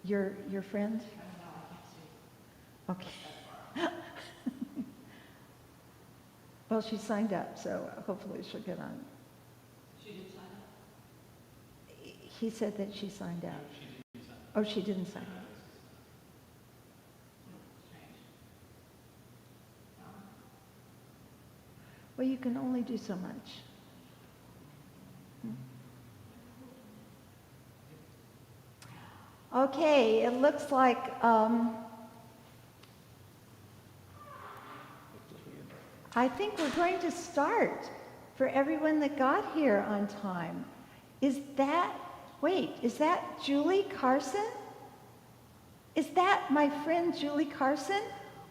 Your friend? Okay. Well, she signed up, so hopefully she'll get on. She did sign up? He said that she signed up. No, she didn't sign up. Oh, she didn't sign up. Strange. Well, you can only do so much. Okay, it looks like I think we're going to start for everyone that got here on time. Is that Julie Carson? Is that my friend Julie Carson?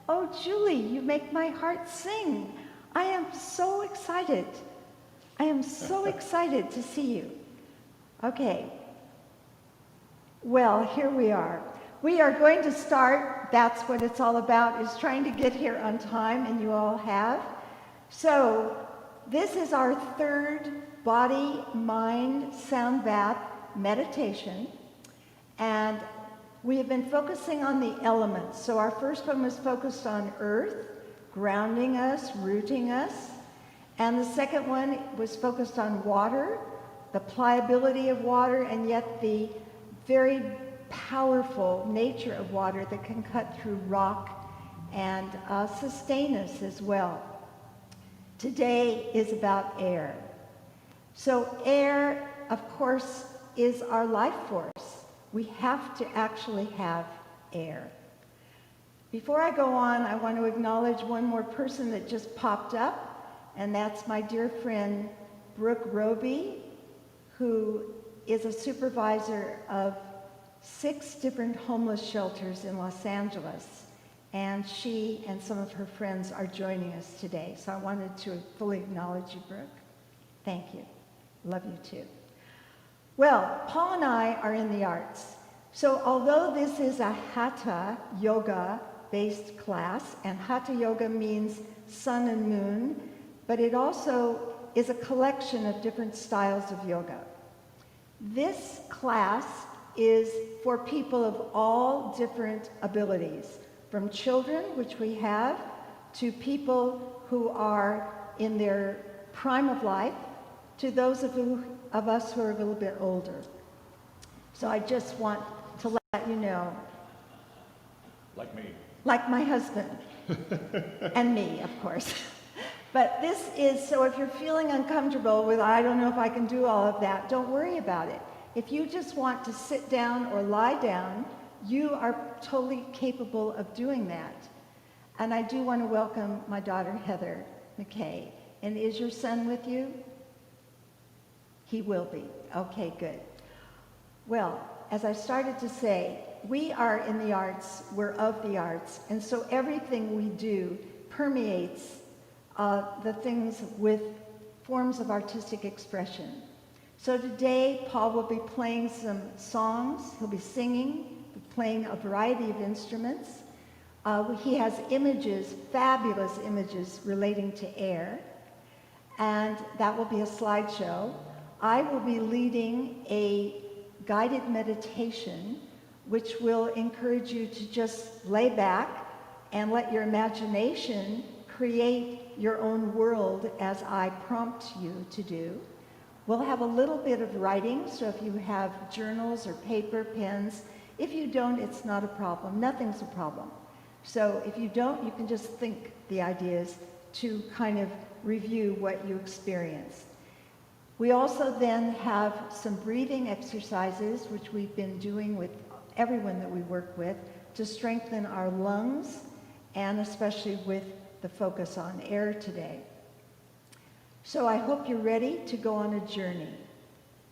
Oh, Julie, you make my heart sing. I am so excited. I am so excited to see you. Okay. Well, here we are. We are going to start. That's what it's all about, is trying to get here on time, and you all have. So this is our third body, mind, sound bath meditation. And we have been focusing on the elements. So our first one was focused on earth, grounding us, rooting us. And the second one was focused on water, the pliability of water, and yet the very powerful nature of water that can cut through rock and sustain us as well. Today is about air. So air, of course, is our life force. We have to actually have air. Before I go on, I want to acknowledge one more person that just popped up, and that's my dear friend Brooke Roby, who is a supervisor of 6 different homeless shelters in Los Angeles. And she and some of her friends are joining us today. So I wanted to fully acknowledge you, Brooke. Thank you. Love you too. Well, Paul and I are in the arts. So although this is a Hatha yoga based class, and Hatha yoga means sun and moon, but it also is a collection of different styles of yoga. This class is for people of all different abilities, from children, which we have, to people who are in their prime of life, to those of us who are a little bit older. So I just want to let you know. Like me. Like my husband. And me, of course. But this is, so if you're feeling uncomfortable with, I don't know if I can do all of that, don't worry about it. If you just want to sit down or lie down, you are totally capable of doing that. And I do want to welcome my daughter, Heather Mckay. And is your son with you? He will be. Okay, good. Well, as I started to say, we are in the arts, we're of the arts, and so everything we do permeates the things with forms of artistic expression. So today, Paul will be playing some songs, he'll be singing, playing a variety of instruments. He has images, fabulous images relating to air, and that will be a slideshow. I will be leading a guided meditation, which will encourage you to just lay back and let your imagination create your own world as I prompt you to do. We'll have a little bit of writing, so if you have journals or paper, pens, if you don't, it's not a problem. Nothing's a problem. So if you don't, you can just think the ideas to kind of review what you experienced. We also then have some breathing exercises, which we've been doing with everyone that we work with, to strengthen our lungs, and especially with the focus on air today. So I hope you're ready to go on a journey.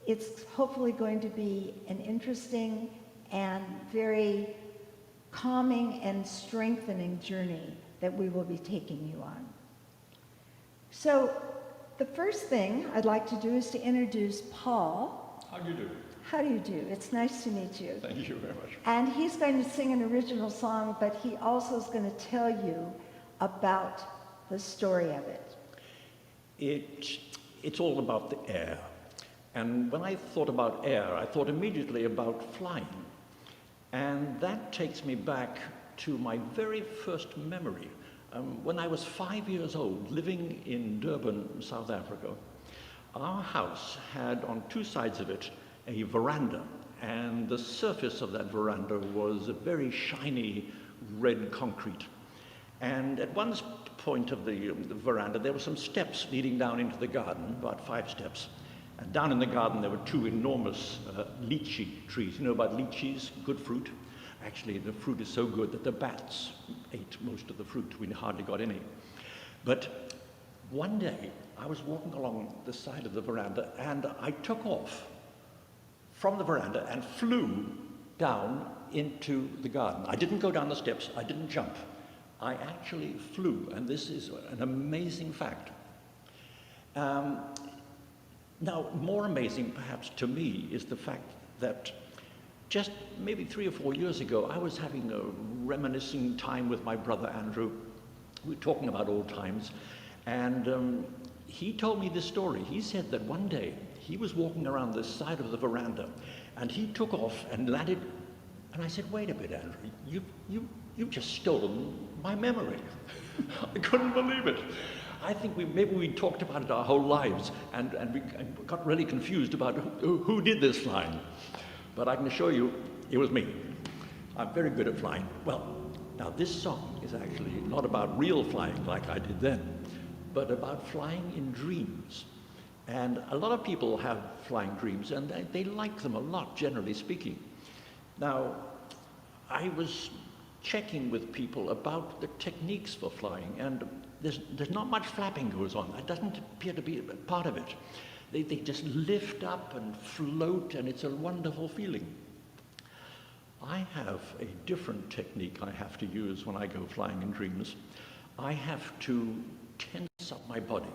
It's hopefully going to be an interesting and very calming and strengthening journey that we will be taking you on. So the first thing I'd like to do is to introduce Paul. How do you do? How do you do? It's nice to meet you. Thank you very much. And he's going to sing an original song, but he also is going to tell you about the story of it. It's all about the air. And when I thought about air, I thought immediately about flying. And that takes me back to my very first memory. When I was 5 years old, living in Durban, South Africa, our house had on two sides of it a veranda, and the surface of that veranda was a very shiny red concrete. And at one point of the veranda, there were some steps leading down into the garden, about 5 steps. And down in the garden, there were 2 enormous lychee trees. You know about lychees, good fruit? Actually, the fruit is so good that the bats ate most of the fruit. We hardly got any. But one day, I was walking along the side of the veranda, and I took off from the veranda and flew down into the garden. I didn't go down the steps. I didn't jump. I actually flew, and this is an amazing fact. Now, more amazing perhaps to me is the fact that just maybe 3 or 4 years ago, I was having a reminiscing time with my brother Andrew. We were talking about old times, and he told me this story. He said that one day he was walking around the side of the veranda, and he took off and landed. And I said, "Wait a bit, Andrew, you've just stolen my memory." I couldn't believe it. I think maybe we talked about it our whole lives, and we got really confused about who did this flying. But I can assure you, it was me. I'm very good at flying. Well, now this song is actually not about real flying like I did then, but about flying in dreams. And a lot of people have flying dreams, and they like them a lot, generally speaking. Now, I was checking with people about the techniques for flying, and there's not much flapping goes on. That doesn't appear to be a part of it. They just lift up and float, and it's a wonderful feeling. I have a different technique I have to use when I go flying in dreams. I have to tense up my body.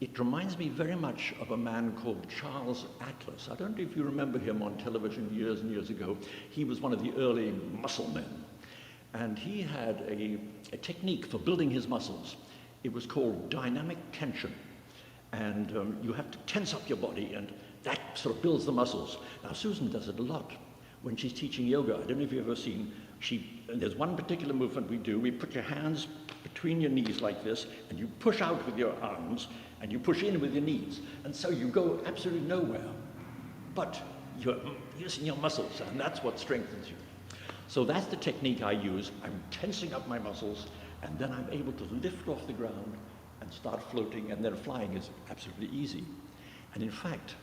It reminds me very much of a man called Charles Atlas. I don't know if you remember him on television years and years ago. He was one of the early muscle men. And he had a technique for building his muscles. It was called dynamic tension. And you have to tense up your body, and that sort of builds the muscles. Now, Susan does it a lot when she's teaching yoga. I don't know if you've ever seen, there's one particular movement we do. We put your hands between your knees like this, and you push out with your arms, and you push in with your knees. And so you go absolutely nowhere. But you're using your muscles, and that's what strengthens you. So that's the technique I use. I'm tensing up my muscles, and then I'm able to lift off the ground and start floating, and then flying is absolutely easy. And in fact,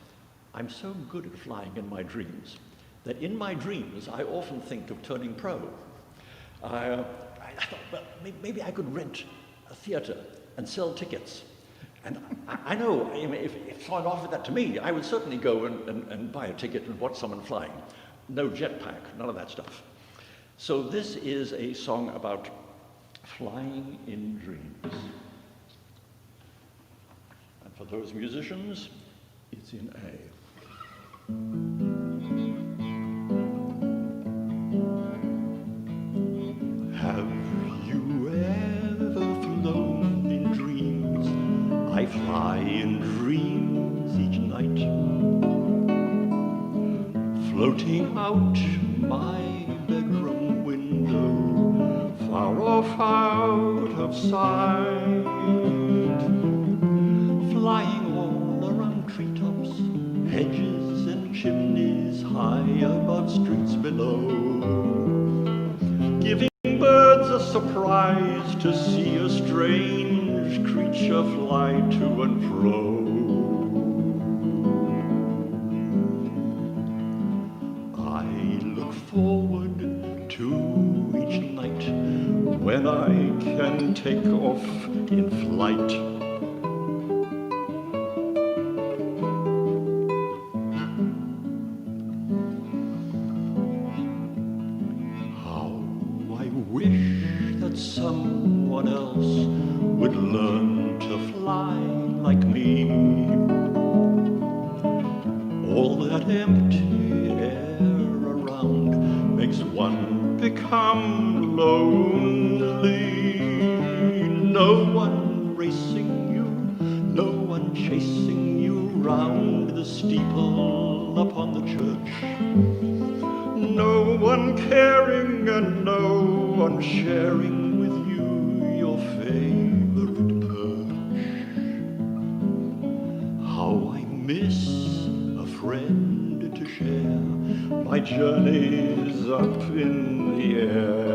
I'm so good at flying in my dreams that in my dreams, I often think of turning pro. I thought, well, maybe I could rent a theater and sell tickets. And I know, if someone offered that to me, I would certainly go and buy a ticket and watch someone flying. No jetpack, none of that stuff. So this is a song about flying in dreams. And for those musicians, it's in A. Have you ever flown in dreams? I fly in dreams each night, floating out my bedroom window, far off out of sight, flying all around treetops, hedges and chimneys, high above streets below, giving birds a surprise to see a strange creature fly to and fro. I look forward to each night when I can take off in flight. How I wish that someone else would learn to fly like me. All that empty air around makes one become lonely. No one racing you, no one chasing you round the steeple upon the church. No one caring and no one sharing with you your favorite perch. How I miss a friend to share my journeys up in the air.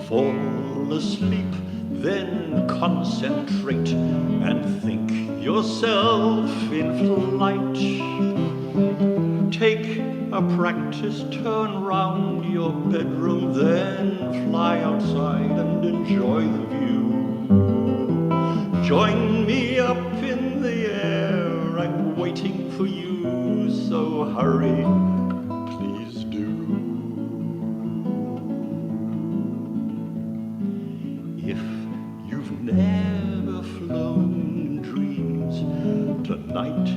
Fall asleep, then concentrate and think yourself in flight. Take a practice turn round your bedroom, then fly outside and enjoy the view. Join me up in the air, I'm waiting for you, so hurry, please do. If you've never flown in dreams, tonight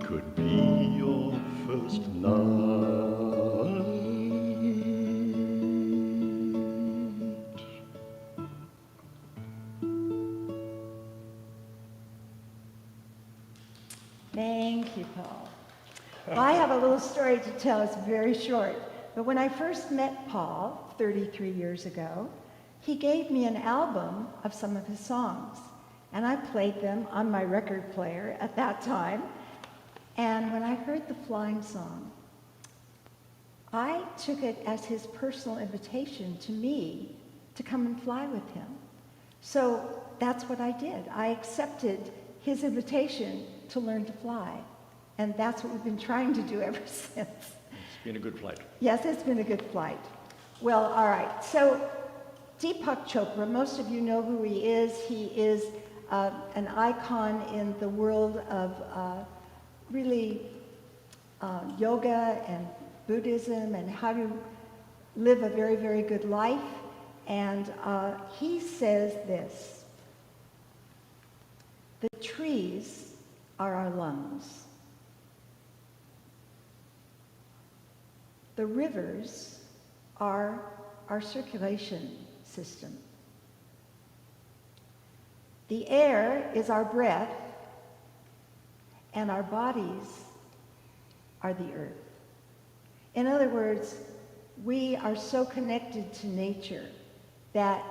could be your first night. Thank you, Paul. Well, I have a little story to tell. It's very short. But when I first met Paul 33 years ago, he gave me an album of some of his songs, and I played them on my record player at that time. And when I heard the flying song, I took it as his personal invitation to me to come and fly with him. So that's what I did. I accepted his invitation to learn to fly. And that's what we've been trying to do ever since. It's been a good flight. Yes, it's been a good flight. Well, all right. So Deepak Chopra, most of you know who he is. He is an icon in the world of really yoga and Buddhism and how to live a very, very good life. And he says this: the trees are our lungs. The rivers are our circulation system. The air is our breath, and our bodies are the earth. In other words, we are so connected to nature that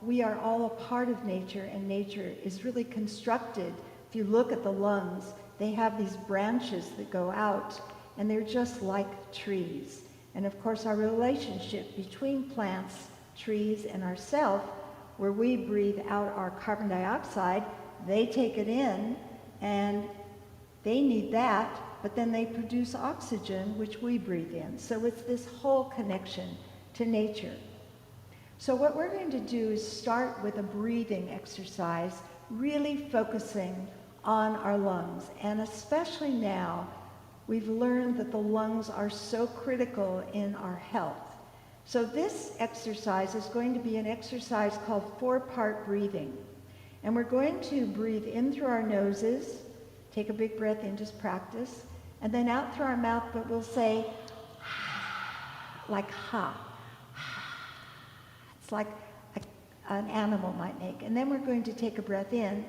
we are all a part of nature, and nature is really constructed. If you look at the lungs, they have these branches that go out, and they're just like trees. And of course, our relationship between plants, trees, and ourselves, where we breathe out our carbon dioxide, they take it in, and they need that, but then they produce oxygen, which we breathe in. So it's this whole connection to nature. So what we're going to do is start with a breathing exercise, really focusing on our lungs. And especially now, we've learned that the lungs are so critical in our health. So this exercise is going to be an exercise called 4-part breathing. And we're going to breathe in through our noses, take a big breath in, just practice, and then out through our mouth, but we'll say, like ha. It's like an animal might make. And then we're going to take a breath in,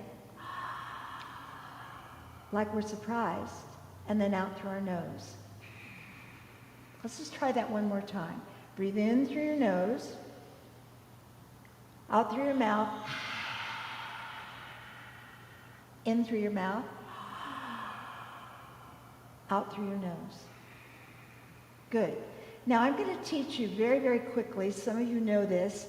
like we're surprised, and then out through our nose. Let's just try that one more time. Breathe in through your nose, out through your mouth, in through your mouth, out through your nose. Good. Now I'm going to teach you very, very quickly, some of you know this,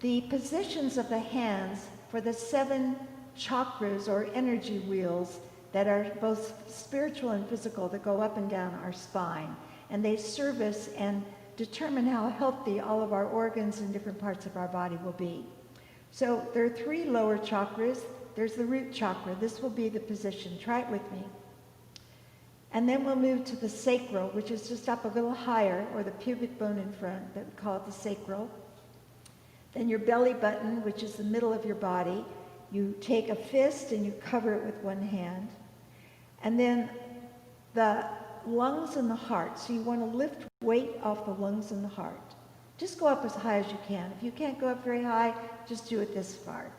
the positions of the hands for the 7 chakras or energy wheels that are both spiritual and physical that go up and down our spine. And they service and determine how healthy all of our organs and different parts of our body will be. So there are 3 lower chakras. There's the root chakra. This will be the position. Try it with me. And then we'll move to the sacral, which is just up a little higher, or the pubic bone in front, that we call it the sacral. Then your belly button, which is the middle of your body, you take a fist and you cover it with one hand. And then the lungs and the heart. So you want to lift weight off the lungs and the heart. Just go up as high as you can. If you can't go up very high, just do it this far.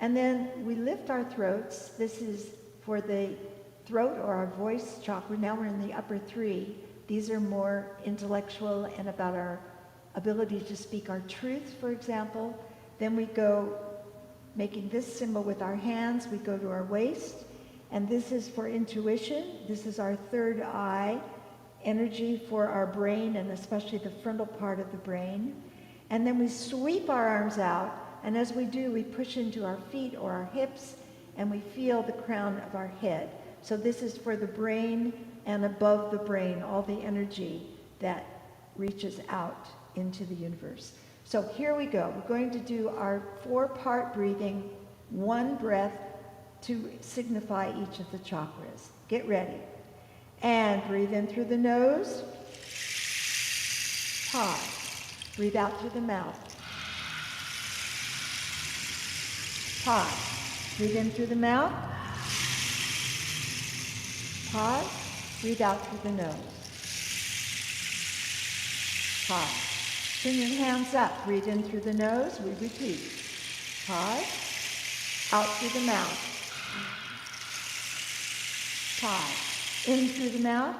And then we lift our throats. This is for the throat or our voice chakra. Now we're in the upper three. These are more intellectual and about our ability to speak our truth, for example. Then we go making this symbol with our hands. We go to our waist. And this is for intuition. This is our third eye, energy for our brain, and especially the frontal part of the brain. And then we sweep our arms out, and as we do, we push into our feet or our hips, and we feel the crown of our head. So this is for the brain and above the brain, all the energy that reaches out into the universe. So here we go. We're going to do our 4-part breathing, one breath, to signify each of the chakras. Get ready. And breathe in through the nose. Pause. Breathe out through the mouth. Pause. Breathe in through the mouth. Pause. Breathe out through the nose. Pause. Bring your hands up. Breathe in through the nose. We repeat. Pause. Out through the mouth. Pause. In through the mouth.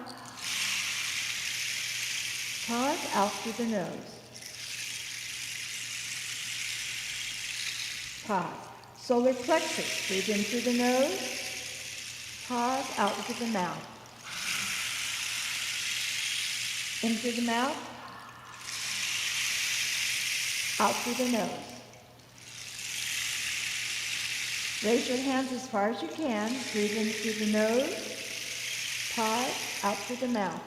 Pause. Out through the nose. Pause. Solar plexus. Breathe in through the nose. Pause. Out through the mouth. In through the mouth. Out through the nose. Raise your hands as far as you can. Breathe in through the nose. Pause. Out through the mouth.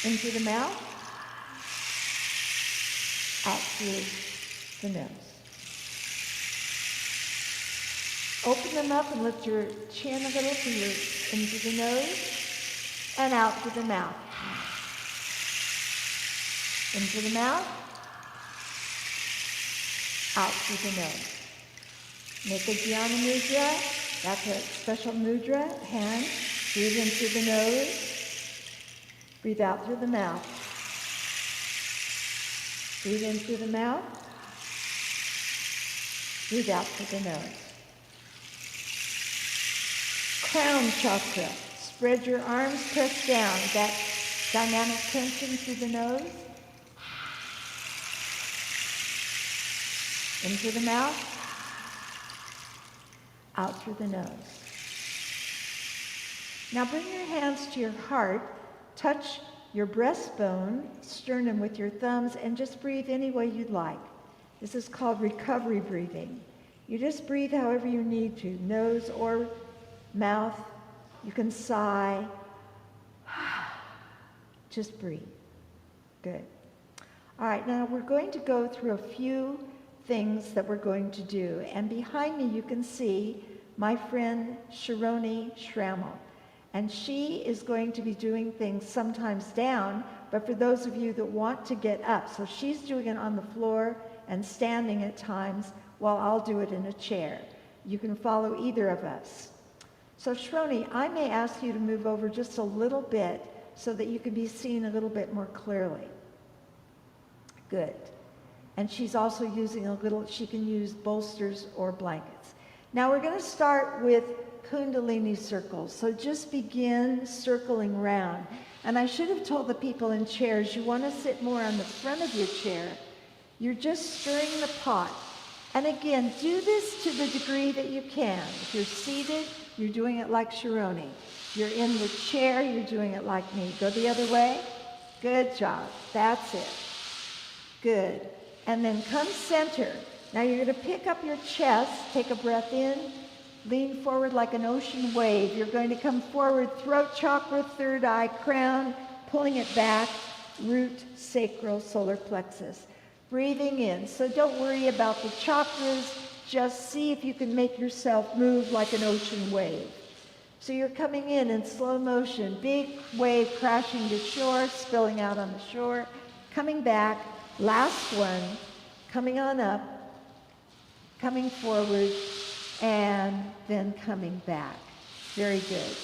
In through the mouth. Out through the nose. Open them up and lift your chin a little to your into the nose and out through the mouth. Into the mouth. Out through the nose. Make a Dhyana mudra. That's a special mudra. Hand. Breathe in through the nose. Breathe out through the mouth. Breathe in through the mouth. Breathe out through the nose. Crown chakra. Spread your arms, press down. That dynamic tension through the nose. In through the mouth, out through the nose. Now bring your hands to your heart, touch your breastbone, sternum with your thumbs, and just breathe any way you'd like. This is called recovery breathing. You just breathe however you need to, nose or mouth. You can sigh. Just breathe. Good. All right, now we're going to go through a few things that we're going to do. And behind me you can see my friend Sharoni Schrammel. And she is going to be doing things sometimes down, but for those of you that want to get up. So she's doing it on the floor and standing at times while I'll do it in a chair. You can follow either of us. So Sharoni, I may ask you to move over just a little bit so that you can be seen a little bit more clearly. Good. And she's also using a little, she can use bolsters or blankets. Now we're going to start with Kundalini circles. So just begin circling round. And I should have told the people in chairs, you want to sit more on the front of your chair. You're just stirring the pot. And again, do this to the degree that you can. If you're seated, you're doing it like Sharoni. If you're in the chair, you're doing it like me. Go the other way. Good job. That's it. Good. And then come center. Now you're going to pick up your chest, take a breath in, lean forward like an ocean wave. You're going to come forward, throat chakra, third eye, crown, pulling it back, root, sacral, solar plexus. Breathing in. So don't worry about the chakras, just see if you can make yourself move like an ocean wave. So you're coming in slow motion, big wave crashing to shore, spilling out on the shore, coming back, Last one, coming on up, coming forward, and then coming back. Very good.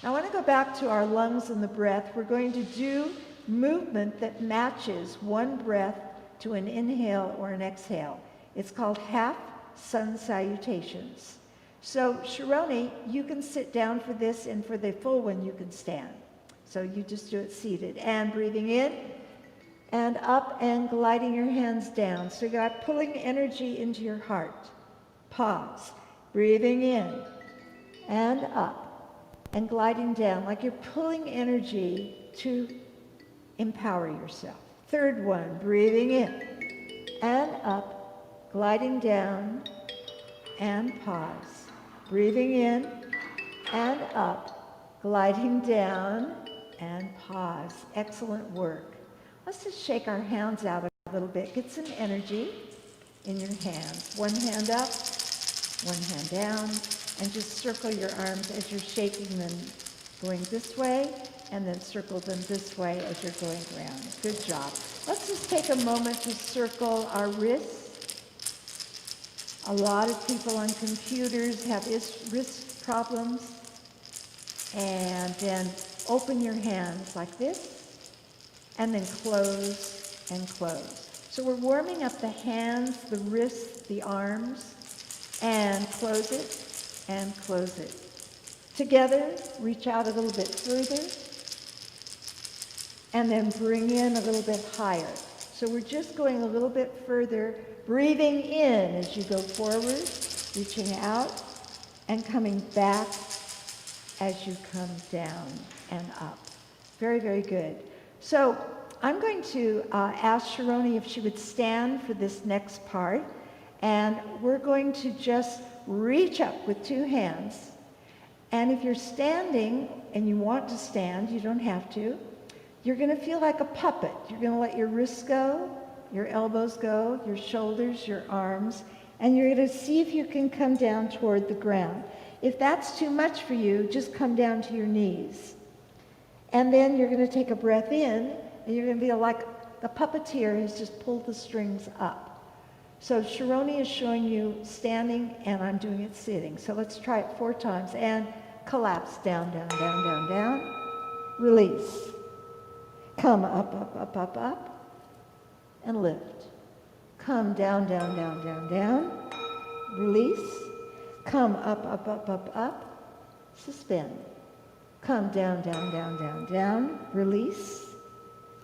Now I want to go back to our lungs and the breath. We're going to do movement that matches one breath to an inhale or an exhale. It's called half Sun Salutations. So Sharoni, you can sit down for this, and for the full one, you can stand. So you just do it seated. And breathing in and up and gliding your hands down. So you got pulling energy into your heart. Pause. Breathing in and up and gliding down, like you're pulling energy to empower yourself. Third one, breathing in and up, gliding down and pause. Breathing in and up, gliding down and pause. Excellent work. Let's just shake our hands out a little bit. Get some energy in your hands. One hand up, one hand down, and just circle your arms as you're shaking them, going this way, and then circle them this way as you're going around. Good job. Let's just take a moment to circle our wrists. A lot of people on computers have wrist problems. And then open your hands like this, and then close and close. So we're warming up the hands, the wrists, the arms, and close it and close it. Together, reach out a little bit further, and then bring in a little bit higher. So we're just going a little bit further, breathing in as you go forward, reaching out, and coming back as you come down and up. Very, very good. So I'm going to ask Sharoni if she would stand for this next part, and we're going to just reach up with two hands. And if you're standing and you want to stand, you don't have to, you're going to feel like a puppet. You're going to let your wrists go, your elbows go, your shoulders, your arms, and you're going to see if you can come down toward the ground. If that's too much for you, just come down to your knees. And then you're going to take a breath in, and you're going to feel like the puppeteer has just pulled the strings up. So Sharoni is showing you standing, and I'm doing it sitting. So let's try it 4 times. And collapse, down, down, down, down, down. Release. Come up, up, up, up, up. And lift. Come down, down, down, down, down. Release. Come up, up, up, up, up. Suspend. Come down, down, down, down, down. Release.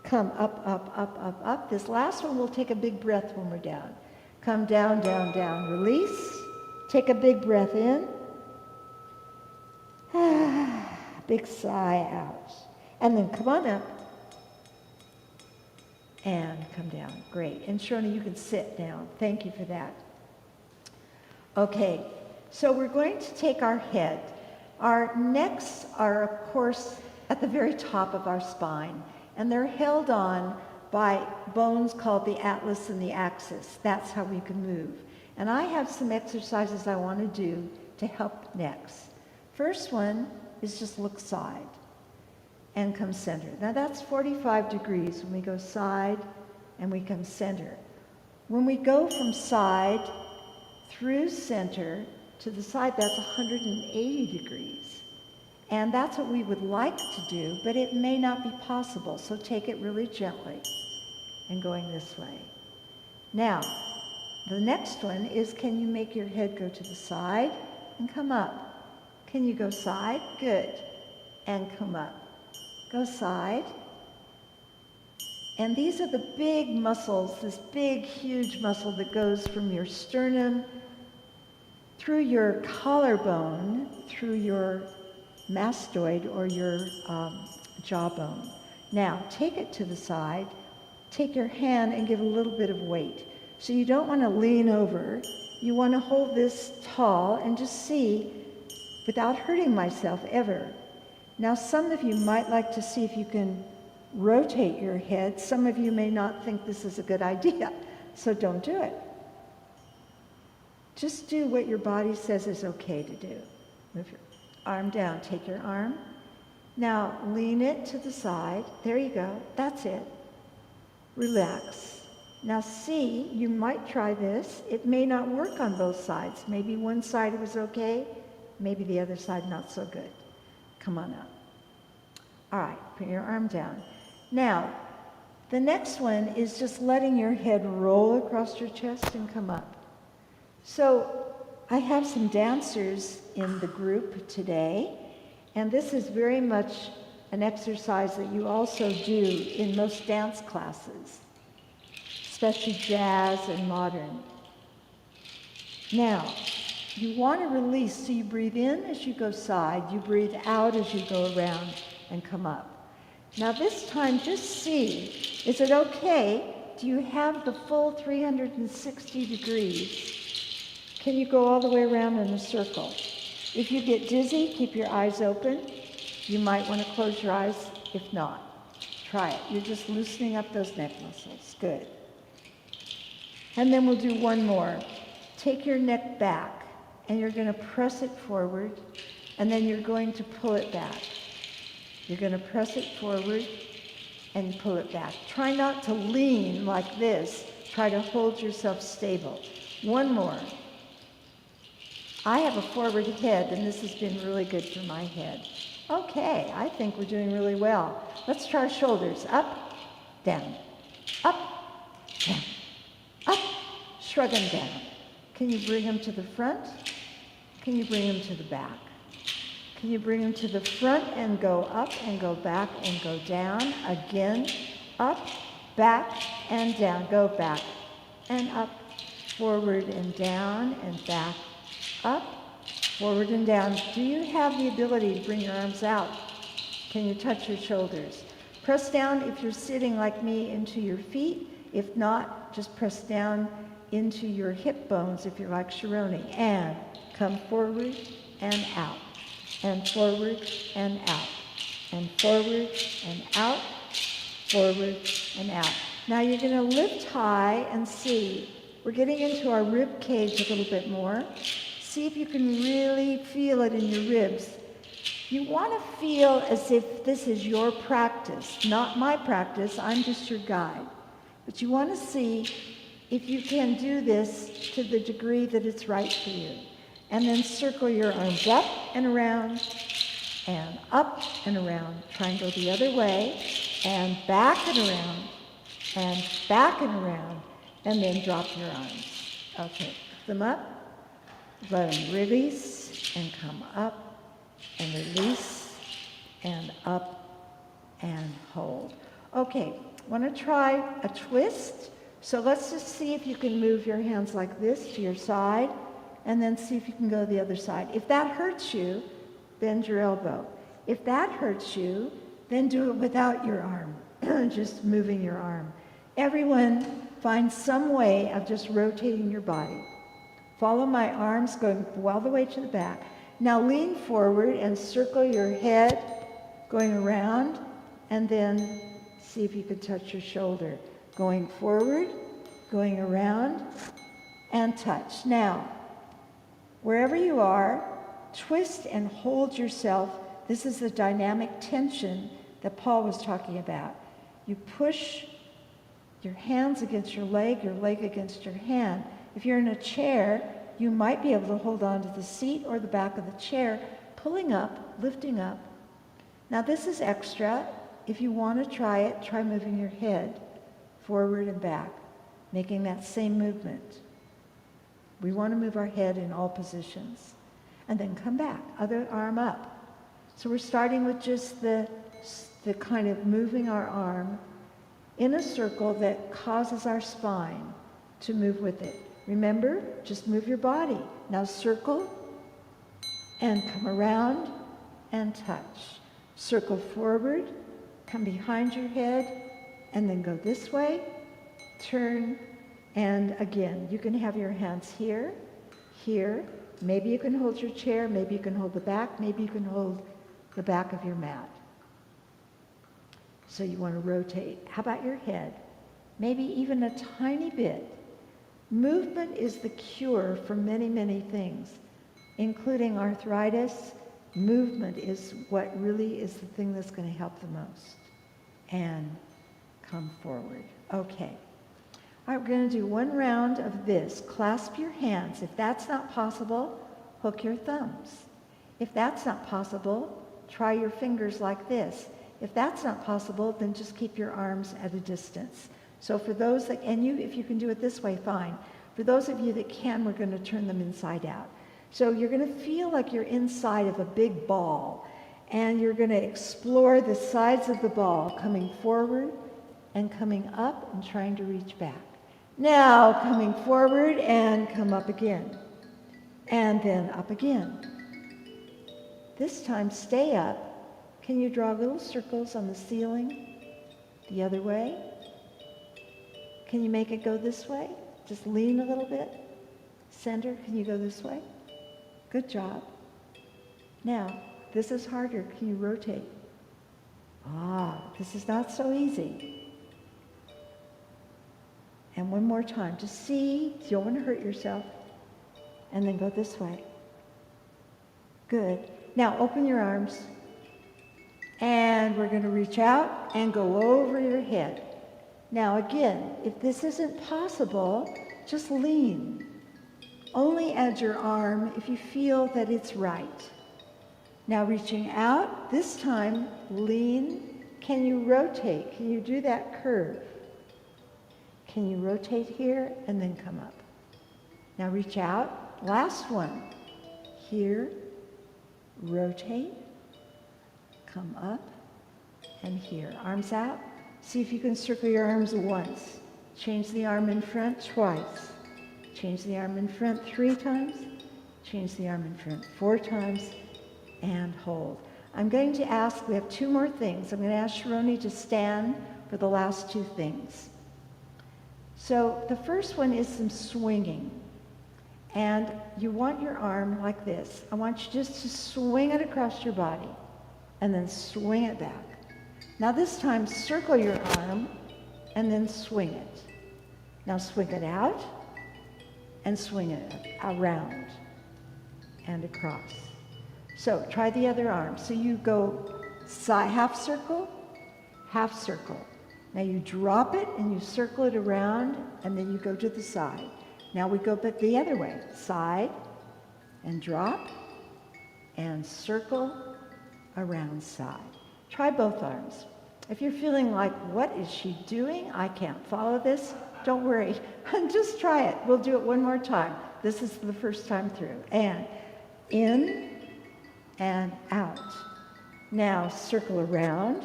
Come up, up, up, up, up. This last one, we'll take a big breath when we're down. Come down, down, down. Release. Take a big breath in. Big sigh out. And then come on up. And come down. Great. And Sharoni, you can sit down. Thank you for that. Okay. So we're going to take our head. Our necks are, of course, at the very top of our spine, and they're held on by bones called the atlas and the axis. That's how we can move. And I have some exercises I want to do to help necks. First one is just look side and come center. Now that's 45 degrees when we go side and we come center. When we go from side through center to the side, that's 180 degrees. And that's what we would like to do, but it may not be possible. So take it really gently and going this way. Now, the next one is, can you make your head go to the side and come up? Can you go side? Good. And come up. Go side. And these are the big muscles, this big, huge muscle that goes from your sternum through your collarbone, through your mastoid or your jawbone. Now, take it to the side. Take your hand and give a little bit of weight. So you don't want to lean over. You want to hold this tall and just see, without hurting myself ever. Now, some of you might like to see if you can rotate your head. Some of you may not think this is a good idea, so don't do it. Just do what your body says is okay to do. Move your arm down. Take your arm. Now, lean it to the side. There you go. That's it. Relax. Now see, you might try this. It may not work on both sides. Maybe one side was okay, maybe the other side not so good. Come on up. All right, put your arm down. Now, the next one is just letting your head roll across your chest and come up. So I have some dancers in the group today, and this is very much an exercise that you also do in most dance classes, especially jazz and modern. Now, you want to release, so you breathe in as you go side, you breathe out as you go around and come up. Now this time, just see, is it okay? Do you have the full 360 degrees? Can you go all the way around in a circle? If you get dizzy, keep your eyes open. You might want to close your eyes. If not, try it. You're just loosening up those neck muscles. Good. And then we'll do one more. Take your neck back, and you're going to press it forward, and then you're going to pull it back. You're going to press it forward and pull it back. Try not to lean like this. Try to hold yourself stable. One more. I have a forward head, and this has been really good for my head. Okay, I think we're doing really well. Let's try shoulders. Up, down, up, down, up. Shrug them down. Can you bring them to the front? Can you bring them to the back? Can you bring them to the front and go up and go back and go down? Again, up, back, and down. Go back and up, forward and down and back, up, forward and down. Do you have the ability to bring your arms out? Can you touch your shoulders? Press down if you're sitting like me into your feet. If not, just press down into your hip bones if you're like Sharoni. And come forward and out. And forward and out. And forward and out. Forward and out. Now you're going to lift high and see. We're getting into our rib cage a little bit more. See if you can really feel it in your ribs. You want to feel as if this is your practice, not my practice. I'm just your guide. But you want to see if you can do this to the degree that it's right for you. And then circle your arms up and around, and up and around. Try and go the other way, and back and around, and back and around, and then drop your arms. Okay, pick them up, let them release, and come up, and release, and up, and hold. Okay, want to try a twist? So let's just see if you can move your hands like this to your side, and then see if you can go the other side. If that hurts you, bend your elbow. If that hurts you, then do it without your arm, just moving your arm. Everyone find some way of just rotating your body. Follow my arms going all the way to the back. Now lean forward and circle your head going around, and then see if you can touch your shoulder. Going forward, going around, and touch. Now, wherever you are, twist and hold yourself. This is the dynamic tension that Paul was talking about. You push your hands against your leg against your hand. If you're in a chair, you might be able to hold on to the seat or the back of the chair, pulling up, lifting up. Now this is extra. If you want to try it, try moving your head forward and back, making that same movement. We want to move our head in all positions. And then come back, other arm up. So we're starting with just the kind of moving our arm in a circle that causes our spine to move with it. Remember, just move your body. Now circle and come around and touch. Circle forward, come behind your head, and then go this way, turn, and again, you can have your hands here, here. Maybe you can hold your chair, maybe you can hold the back, maybe you can hold the back of your mat. So you want to rotate. How about your head? Maybe even a tiny bit. Movement is the cure for many, many things, including arthritis. Movement is what really is the thing that's going to help the most. And come forward. Okay. All right, we're going to do one round of this. Clasp your hands. If that's not possible, hook your thumbs. If that's not possible, try your fingers like this. If that's not possible, then just keep your arms at a distance. So for those that, and you, if you can do it this way, fine. For those of you that can, we're going to turn them inside out. So you're going to feel like you're inside of a big ball, and you're going to explore the sides of the ball, coming forward and coming up and trying to reach back. Now coming forward and come up again, and then up again. This time stay up. Can you draw little circles on the ceiling the other way? Can you make it go this way? Just lean a little bit. Center, can you go this way? Good job. Now, this is harder. Can you rotate? This is not so easy. And one more time. Just see, you don't want to hurt yourself. And then go this way. Good. Now open your arms. And we're going to reach out and go over your head. Now again, if this isn't possible, just lean. Only add your arm if you feel that it's right. Now reaching out, this time lean. Can you rotate? Can you do that curve? Can you rotate here and then come up? Now reach out. Last one. Here, rotate, come up, and here. Arms out. See if you can circle your arms once. Change the arm in front twice. Change the arm in front 3 times. Change the arm in front 4 times. And hold. I'm going to ask, we have 2 more things. I'm going to ask Sharoni to stand for the last 2 things. So the first one is some swinging. And you want your arm like this. I want you just to swing it across your body and then swing it back. Now this time circle your arm and then swing it. Now swing it out and swing it around and across. So try the other arm. So you go side, half circle. Now you drop it and you circle it around and then you go to the side. Now we go back the other way. Side and drop and circle around side. Try both arms. If you're feeling like, what is she doing? I can't follow this. Don't worry. Just try it. We'll do it one more time. This is the first time through. And in and out. Now circle around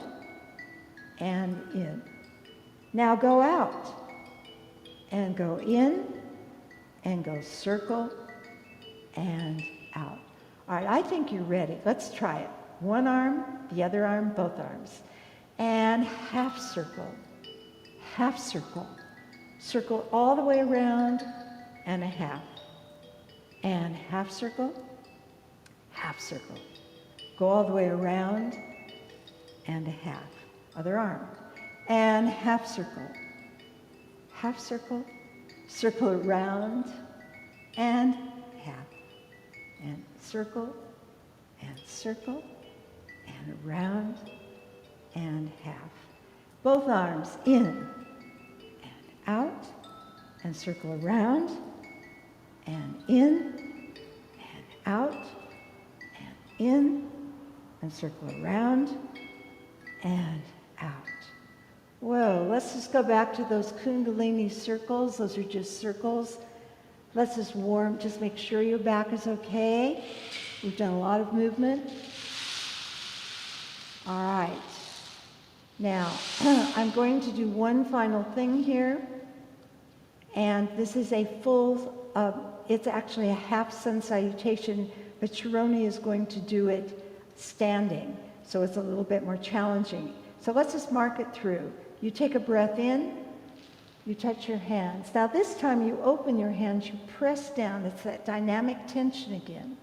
and in. Now go out and go in and go circle and out. All right, I think you're ready. Let's try it. One arm, the other arm, both arms. And half circle, half circle. Circle all the way around and a half. And half circle, half circle. Go all the way around and a half. Other arm. And half circle, circle around and half. And circle and around and half. Both arms in and out and circle around and in and out and in and circle around and out. Whoa, let's just go back to those Kundalini circles. Those are just circles. Let's just warm, just make sure your back is okay. We've done a lot of movement. All right. Now, I'm going to do one final thing here. And this is a full, it's actually a half Sun Salutation, but Sharoni is going to do it standing. So it's a little bit more challenging. So let's just mark it through. You take a breath in, you touch your hands. Now this time you open your hands, you press down. It's that dynamic tension again.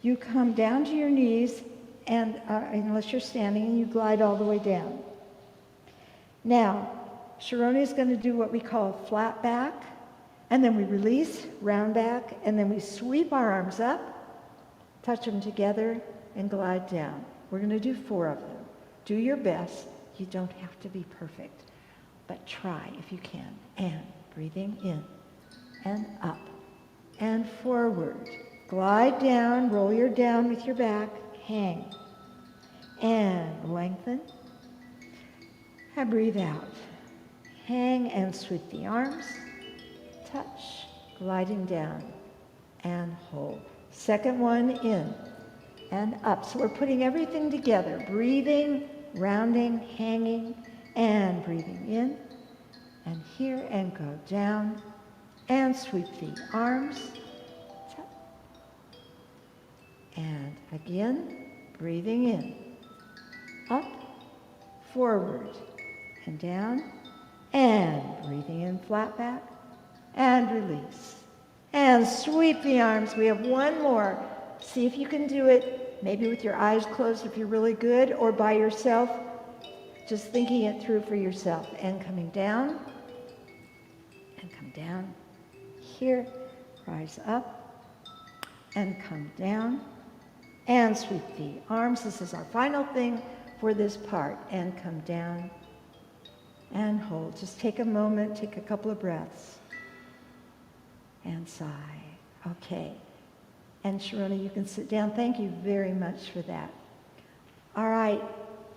You come down to your knees, and unless you're standing, and you glide all the way down. Now, Sharoni is going to do what we call a flat back, and then we release, round back, and then we sweep our arms up, touch them together, and glide down. We're going to do 4 of them. Do your best. You don't have to be perfect, but try if you can. And breathing in and up and forward. Glide down, roll your down with your back, hang, and lengthen, and breathe out. Hang and sweep the arms, touch, gliding down, and hold. Second one in and up. So we're putting everything together, breathing, rounding, hanging, and breathing in, and here, and go down, and sweep the arms, and again, breathing in, up, forward, and down, and breathing in flat back, and release. And sweep the arms. We have one more. See if you can do it, maybe with your eyes closed if you're really good, or by yourself, just thinking it through for yourself. And coming down, and come down. Here, rise up, and come down, and sweep the arms. This is our final thing for this part. And come down, and hold. Just take a moment, take a couple of breaths, and sigh. Okay. And Sharona, you can sit down. Thank you very much for that. All right,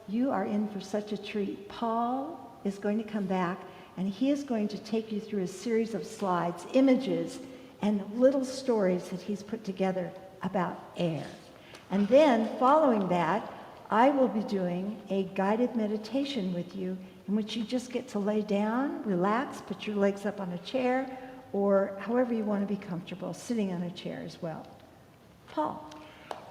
you are in for such a treat. Paul is going to come back, and he is going to take you through a series of slides, images, and little stories that he's put together about air. And then, following that, I will be doing a guided meditation with you in which you just get to lay down, relax, put your legs up on a chair, or however you want to be comfortable, sitting on a chair as well. Paul.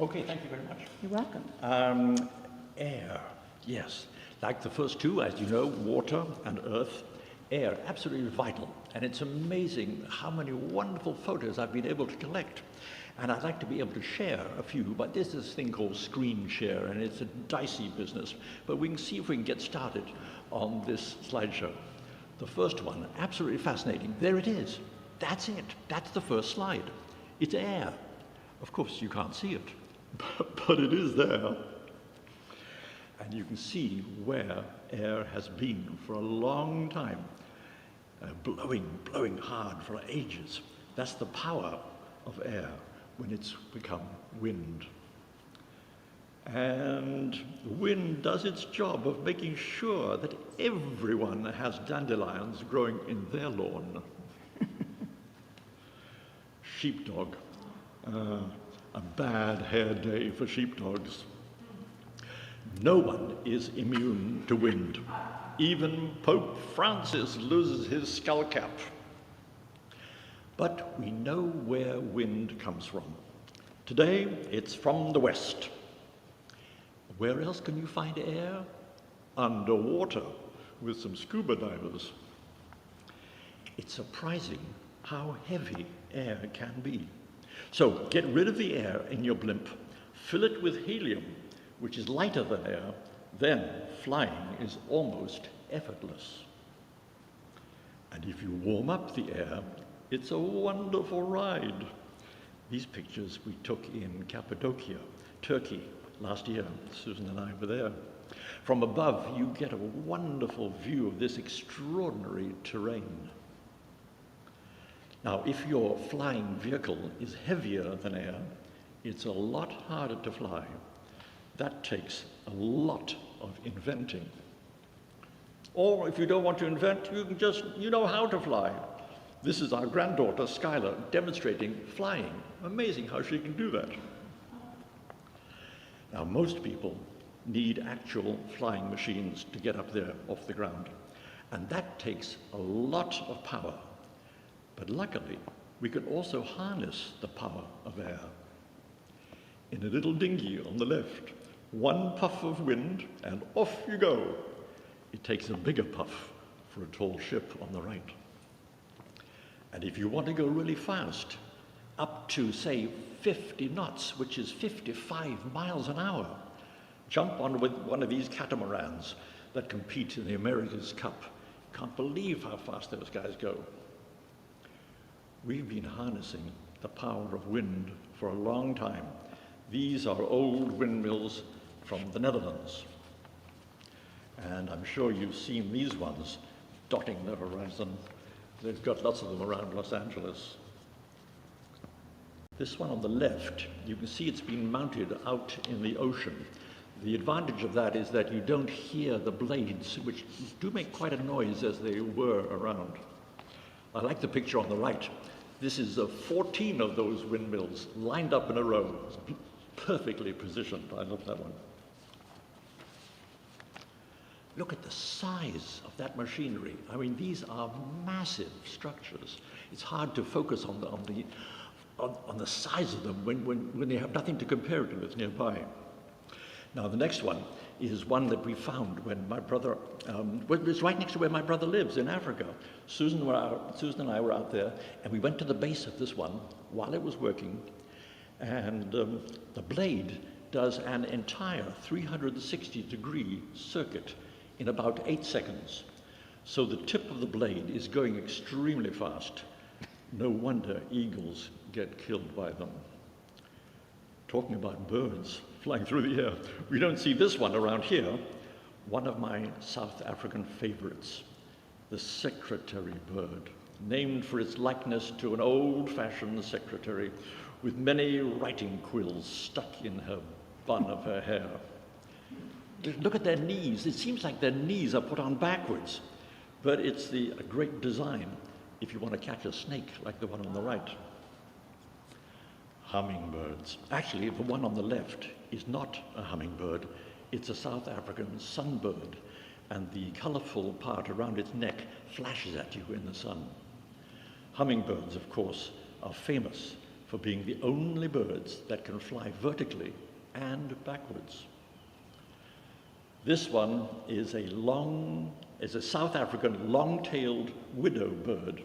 Okay, thank you very much. You're welcome. Air, yes. Like the first two, as you know, water and earth, air, absolutely vital. And it's amazing how many wonderful photos I've been able to collect. And I'd like to be able to share a few, but there's this thing called screen share, and it's a dicey business. But we can see if we can get started on this slideshow. The first one, absolutely fascinating. There it is. That's it. That's the first slide. It's air. Of course, you can't see it, but it is there. And you can see where air has been for a long time, blowing hard for ages. That's the power of air when it's become wind. And wind does its job of making sure that everyone has dandelions growing in their lawn. Sheepdog. A bad hair day for sheepdogs. No one is immune to wind. Even Pope Francis loses his skull cap. But we know where wind comes from. Today, it's from the west. Where else can you find air? Underwater, with some scuba divers. It's surprising how heavy air can be. So get rid of the air in your blimp, fill it with helium, which is lighter than air, then flying is almost effortless. And if you warm up the air, it's a wonderful ride. These pictures we took in Cappadocia, Turkey, last year. Susan and I were there. From above, you get a wonderful view of this extraordinary terrain. Now, if your flying vehicle is heavier than air, it's a lot harder to fly. That takes a lot of inventing. Or if you don't want to invent, you know how to fly. This is our granddaughter, Skylar, demonstrating flying. Amazing how she can do that. Now, most people need actual flying machines to get up there off the ground. And that takes a lot of power. But luckily, we can also harness the power of air. In a little dinghy on the left, one puff of wind and off you go. It takes a bigger puff for a tall ship on the right. And if you want to go really fast, up to, say, 50 knots, which is 55 miles an hour, jump on with one of these catamarans that compete in the America's Cup. Can't believe how fast those guys go. We've been harnessing the power of wind for a long time. These are old windmills from the Netherlands. And I'm sure you've seen these ones dotting the horizon They've got lots of them around Los Angeles. This one on the left, you can see it's been mounted out in the ocean. The advantage of that is that you don't hear the blades, which do make quite a noise as they whir around. I like the picture on the right. This is 14 of those windmills lined up in a row, perfectly positioned. I love that one. Look at the size of that machinery. I mean, these are massive structures. It's hard to focus on the size of them when they have nothing to compare it with nearby. Now, the next one is one that we found when my brother, it's right next to where my brother lives in Africa. Susan and I were out there, and we went to the base of this one while it was working, and the blade does an entire 360-degree circuit in about 8 seconds. So the tip of the blade is going extremely fast. No wonder eagles get killed by them. Talking about birds flying through the air, we don't see this one around here. One of my South African favorites, the secretary bird, named for its likeness to an old-fashioned secretary with many writing quills stuck in her bun of her hair. Look at their knees. It seems like their knees are put on backwards, but it's a great design if you want to catch a snake like the one on the right. Hummingbirds. Actually, the one on the left is not a hummingbird. It's a South African sunbird, and the colorful part around its neck flashes at you in the sun. Hummingbirds, of course, are famous for being the only birds that can fly vertically and backwards. This one is a South African long-tailed widow bird.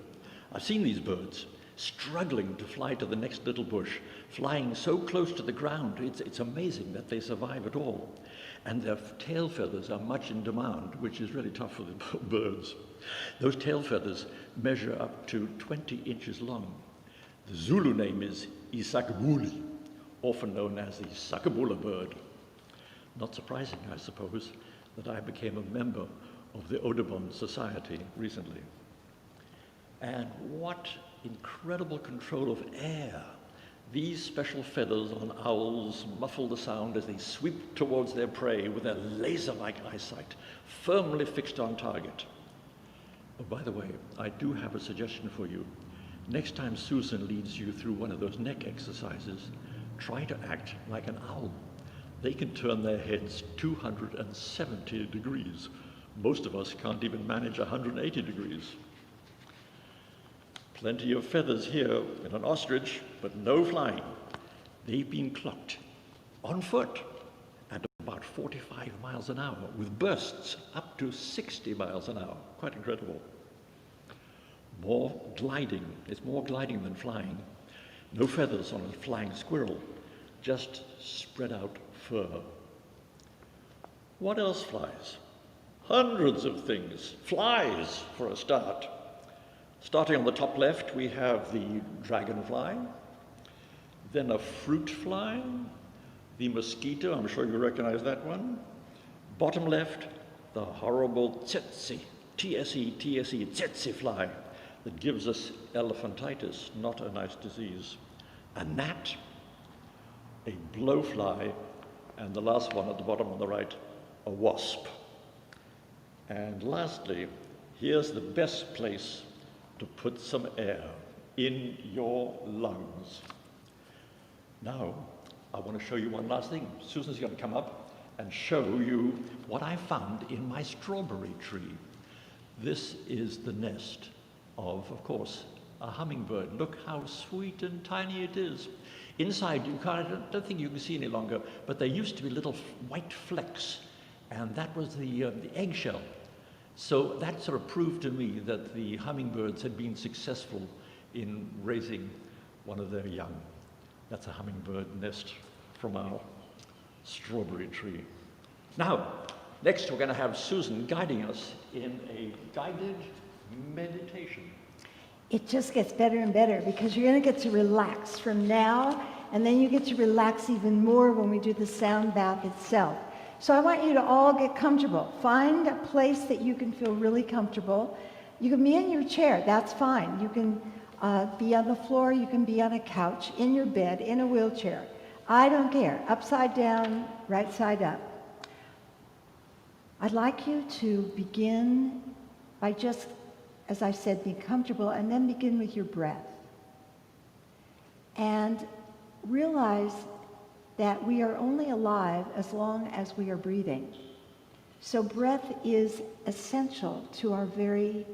I've seen these birds struggling to fly to the next little bush, flying so close to the ground. It's amazing that they survive at all. And their tail feathers are much in demand, which is really tough for the birds. Those tail feathers measure up to 20 inches long. The Zulu name is Isakabuli, often known as the Sakabula bird. Not surprising, I suppose, that I became a member of the Audubon Society recently. And what incredible control of air. These special feathers on owls muffle the sound as they sweep towards their prey with their laser-like eyesight, firmly fixed on target. Oh, by the way, I do have a suggestion for you. Next time Susan leads you through one of those neck exercises, try to act like an owl. They can turn their heads 270 degrees. Most of us can't even manage 180 degrees. Plenty of feathers here in an ostrich, but no flying. They've been clocked on foot at about 45 miles an hour, with bursts up to 60 miles an hour. Quite incredible. More gliding. It's more gliding than flying. No feathers on a flying squirrel, just spread out fur. What else flies? Hundreds of things. Flies, for a start. Starting on the top left, we have the dragonfly, then a fruit fly, the mosquito, I'm sure you recognize that one. Bottom left, the horrible tsetse, T-S-E, tsetse fly, that gives us elephantitis, not a nice disease. A gnat, a blowfly, and the last one at the bottom on the right, a wasp. And lastly, here's the best place to put some air in your lungs. Now, I want to show you one last thing. Susan's going to come up and show you what I found in my strawberry tree. This is the nest of course, a hummingbird. Look how sweet and tiny it is. Inside, I don't think you can see any longer, but there used to be little white flecks, and that was the eggshell. So that sort of proved to me that the hummingbirds had been successful in raising one of their young. That's a hummingbird nest from our strawberry tree. Now, next we're going to have Susan guiding us in a guided meditation. It just gets better and better because you're going to get to relax from now, and then you get to relax even more when we do the sound bath itself. So I want you to all get comfortable. Find a place that you can feel really comfortable. You can be in your chair, that's fine. You can be on the floor, you can be on a couch, in your bed, in a wheelchair. I don't care, upside down, right side up. I'd like you to begin by just, as I said, being comfortable, and then begin with your breath. And realize that we are only alive as long as we are breathing. So breath is essential to our very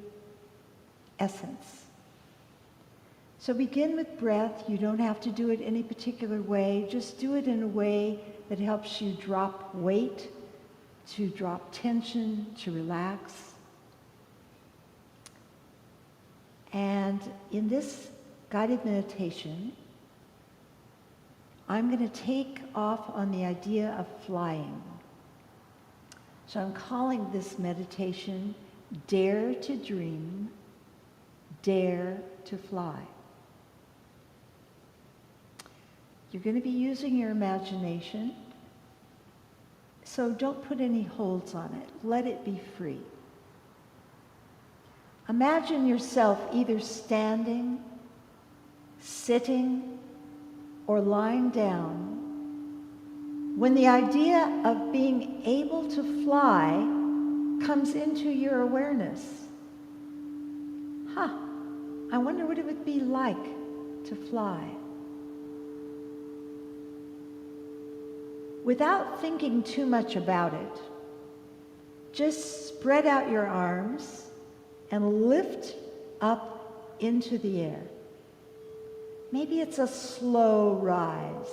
essence. So begin with breath. You don't have to do it any particular way. Just do it in a way that helps you drop weight, to drop tension, to relax. And in this guided meditation, I'm going to take off on the idea of flying. So I'm calling this meditation, Dare to Dream, Dare to Fly. You're going to be using your imagination, so don't put any holds on it. Let it be free. Imagine yourself either standing, sitting, or lying down when the idea of being able to fly comes into your awareness. I wonder what it would be like to fly. Without thinking too much about it, just spread out your arms and lift up into the air. Maybe it's a slow rise.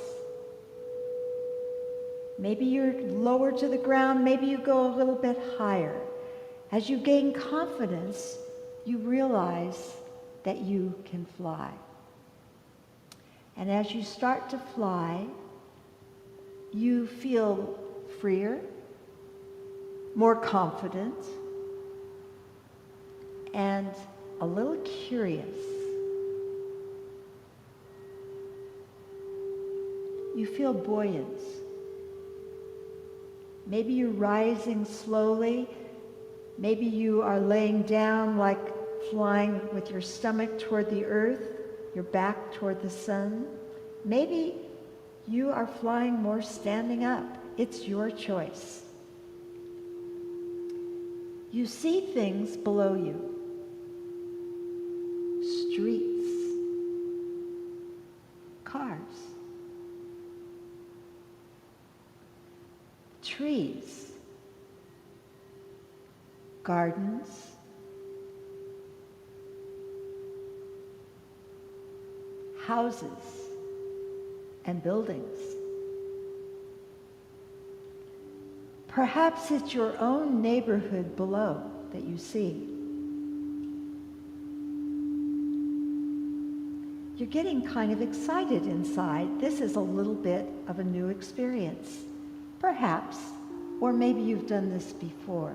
Maybe you're lower to the ground, maybe you go a little bit higher. As you gain confidence, you realize that you can fly. And as you start to fly, you feel freer, more confident, and a little curious. You feel buoyant. Maybe you're rising slowly. Maybe you are laying down like flying with your stomach toward the earth, your back toward the sun. Maybe you are flying more standing up. It's your choice. You see things below you. Streets, cars, trees, gardens, houses, and buildings. Perhaps it's your own neighborhood below that you see. You're getting kind of excited inside. This is a little bit of a new experience. Perhaps, or maybe you've done this before.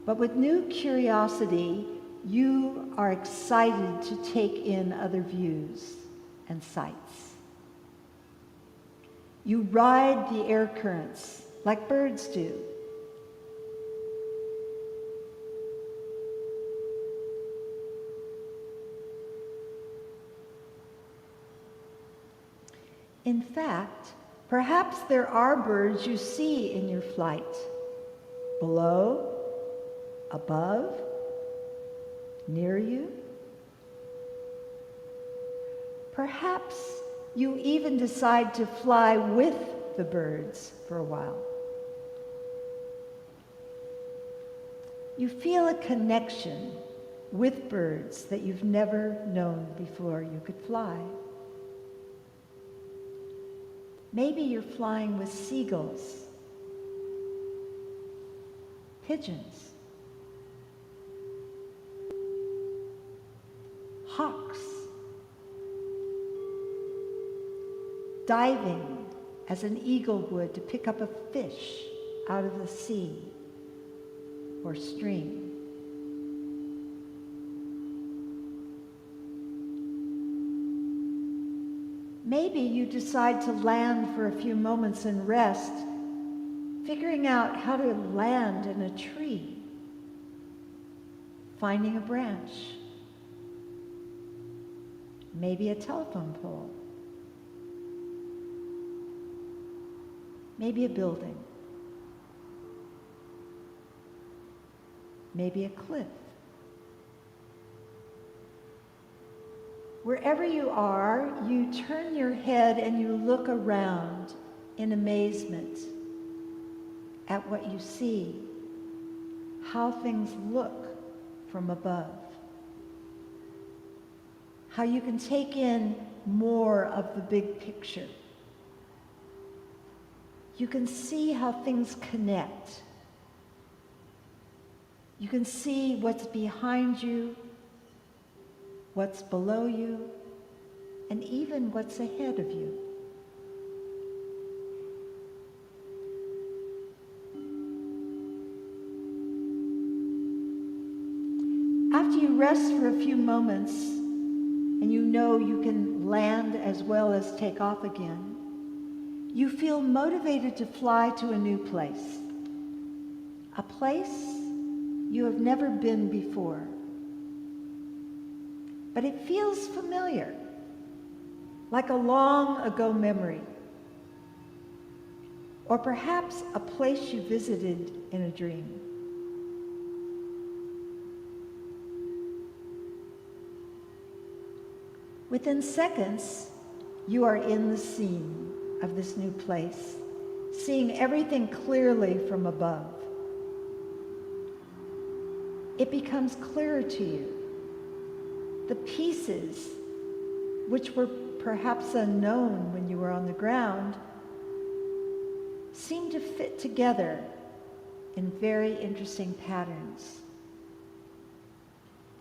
But with new curiosity, you are excited to take in other views and sights. You ride the air currents like birds do. In fact, perhaps there are birds you see in your flight, below, above, near you. Perhaps you even decide to fly with the birds for a while. You feel a connection with birds that you've never known before you could fly. Maybe you're flying with seagulls, pigeons, hawks, diving as an eagle would to pick up a fish out of the sea or stream. Maybe you decide to land for a few moments and rest, figuring out how to land in a tree. finding a branch, maybe a telephone pole, maybe a building, maybe a cliff. Wherever you are, you turn your head and you look around in amazement at what you see, how things look from above, how you can take in more of the big picture. You can see how things connect. You can see what's behind you, what's below you, and even what's ahead of you. After you rest for a few moments, and you know you can land as well as take off again, you feel motivated to fly to a new place, a place you have never been before. But it feels familiar, like a long ago memory, or perhaps a place you visited in a dream. Within seconds, you are in the scene of this new place, seeing everything clearly from above. It becomes clearer to you. The pieces, which were perhaps unknown when you were on the ground, seem to fit together in very interesting patterns.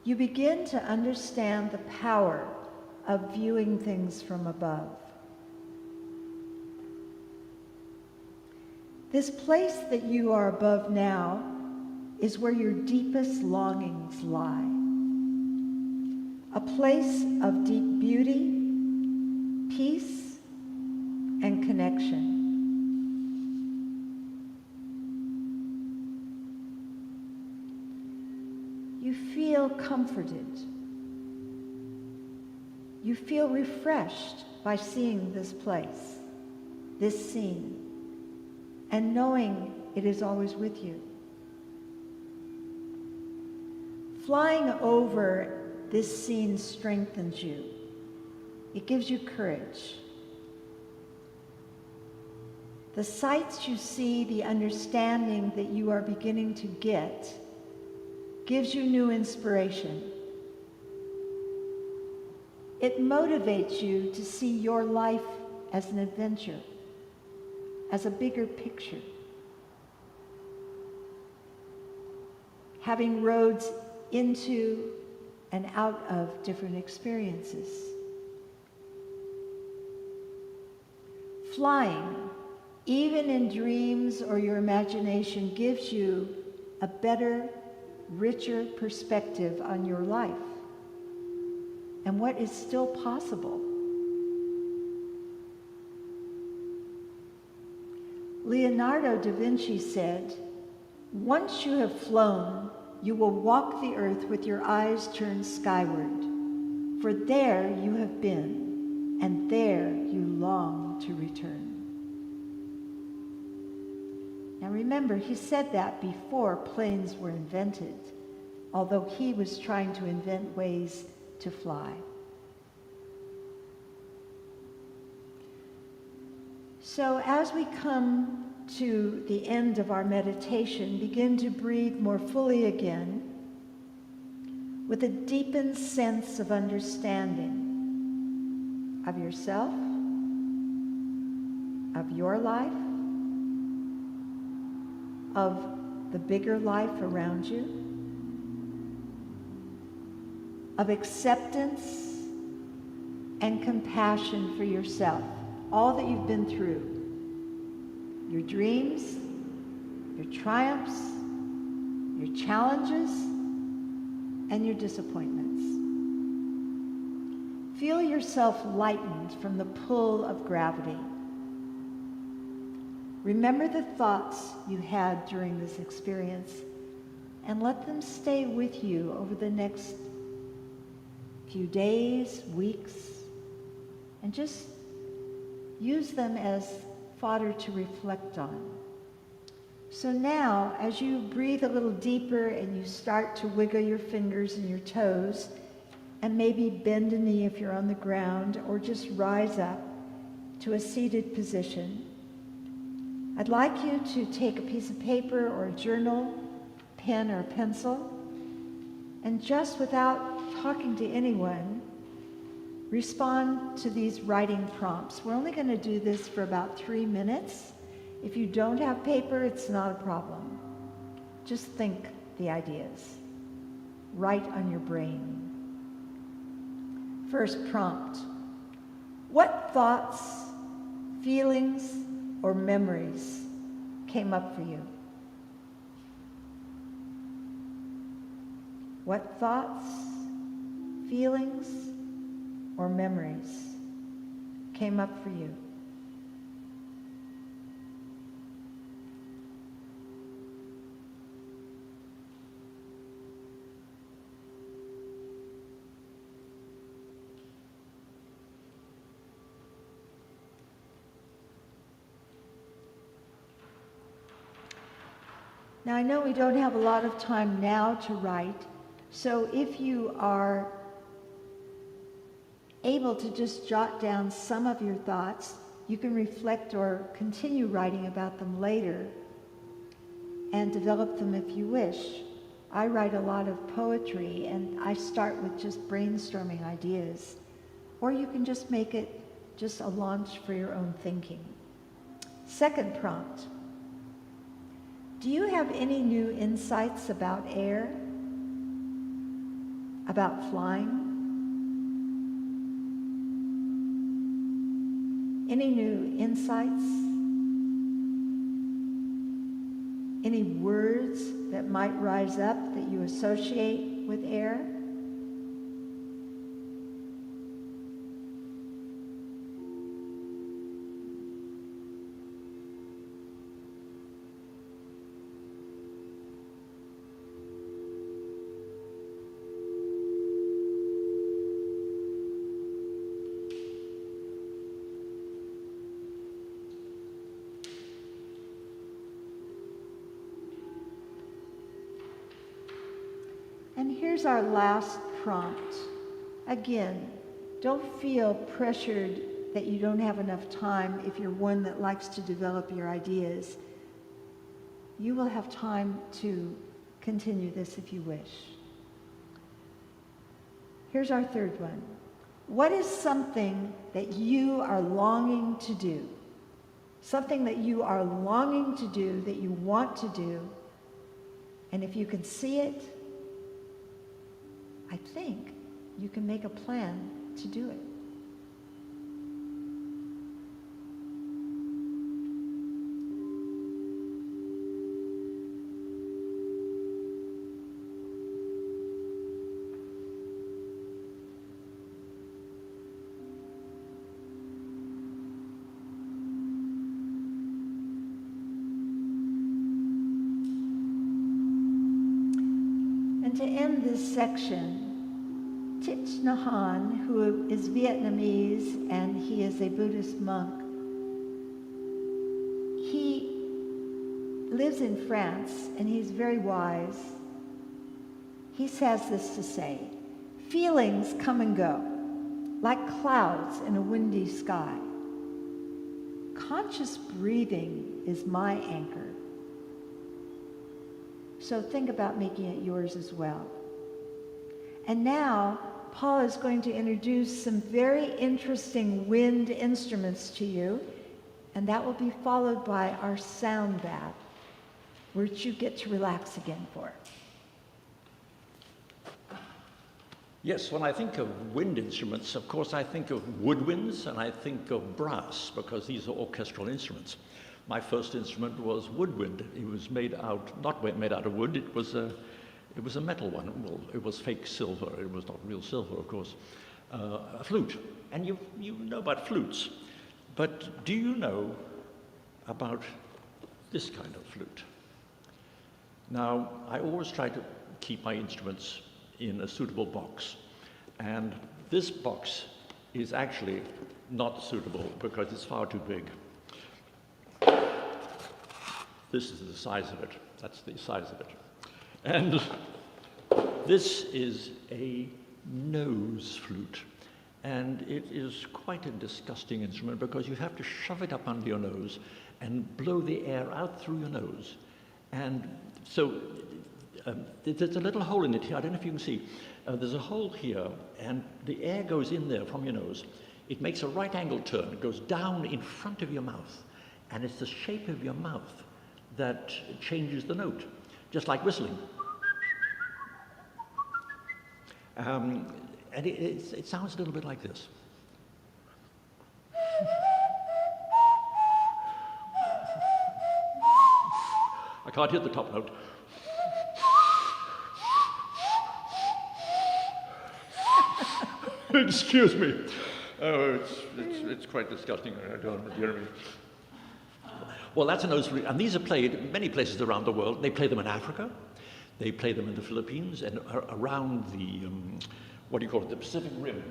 You begin to understand the power of viewing things from above. This place that you are above now is where your deepest longings lie. A place of deep beauty, peace, and connection. You feel comforted. You feel refreshed by seeing this place, this scene, and knowing it is always with you. Flying over this scene strengthens you. It gives you courage. The sights you see, the understanding that you are beginning to get, gives you new inspiration. It motivates you to see your life as an adventure, as a bigger picture. Having roads into and out of different experiences. Flying, even in dreams or your imagination, gives you a better, richer perspective on your life and what is still possible. Leonardo da Vinci said, "Once you have flown, you will walk the earth with your eyes turned skyward, for there you have been, and there you long to return." Now remember, he said that before planes were invented, although he was trying to invent ways to fly. So as we come to the end of our meditation, begin to breathe more fully again with a deepened sense of understanding of yourself, of your life, of the bigger life around you, of acceptance and compassion for yourself, all that you've been through, your dreams, your triumphs, your challenges, and your disappointments. Feel yourself lightened from the pull of gravity. Remember the thoughts you had during this experience and let them stay with you over the next few days, weeks, and just use them as fodder to reflect on. So now, as you breathe a little deeper and you start to wiggle your fingers and your toes, and maybe bend a knee if you're on the ground, or just rise up to a seated position, I'd like you to take a piece of paper or a journal, pen or a pencil, and just without talking to anyone, respond to these writing prompts. We're only going to do this for about 3 minutes. If you don't have paper, it's not a problem. Just think the ideas. Write on your brain. First prompt. What thoughts, feelings, or memories came up for you? What thoughts, feelings, or memories came up for you? Now, I know we don't have a lot of time now to write, so if you are able to just jot down some of your thoughts, you can reflect or continue writing about them later and develop them if you wish. I write a lot of poetry, and I start with just brainstorming ideas, or you can just make it just a launch for your own thinking. Second prompt. Do you have any new insights about air? About flying? Any new insights? Any words that might rise up that you associate with air? And here's our last prompt. Again, don't feel pressured that you don't have enough time if you're one that likes to develop your ideas. You will have time to continue this if you wish. Here's our third one. What is something that you are longing to do? Something that you are longing to do, that you want to do, and if you can see it, I think you can make a plan to do it. And to end this section, Thich Nhat Hanh, who is Vietnamese and he is a Buddhist monk, he lives in France and he's very wise. He says this to say, feelings come and go, like clouds in a windy sky. Conscious breathing is my anchor. So think about making it yours as well. And now, Paul is going to introduce some very interesting wind instruments to you, and that will be followed by our sound bath, which you get to relax again for. Yes, when I think of wind instruments, of course I think of woodwinds and I think of brass, because these are orchestral instruments. My first instrument was woodwind. It was not made out of wood, it was a metal one. Well, it was fake silver. It was not real silver, of course. A flute. And you know about flutes. But do you know about this kind of flute? Now, I always try to keep my instruments in a suitable box, and this box is actually not suitable because it's far too big. This is the size of it. That's the size of it. And this is a nose flute. And it is quite a disgusting instrument because you have to shove it up under your nose and blow the air out through your nose. And so there's a little hole in it here. I don't know if you can see. There's a hole here, and the air goes in there from your nose. It makes a right angle turn. It goes down in front of your mouth. And it's the shape of your mouth that changes the note, just like whistling. And it sounds a little bit like this. I can't hit the top note. Excuse me. Oh, it's quite disgusting. I don't know. Well, that's a nose flute, and these are played in many places around the world. They play them in Africa. They play them in the Philippines and around the the Pacific Rim.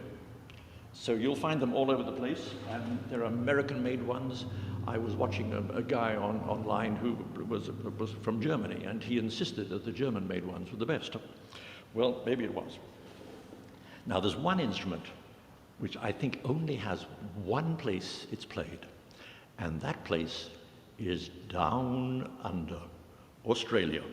So you'll find them all over the place, and there are American-made ones. I was watching a guy online who was from Germany, and he insisted that the German-made ones were the best. Well, maybe it was. Now, there's one instrument which I think only has one place it's played, and that place is down under Australia.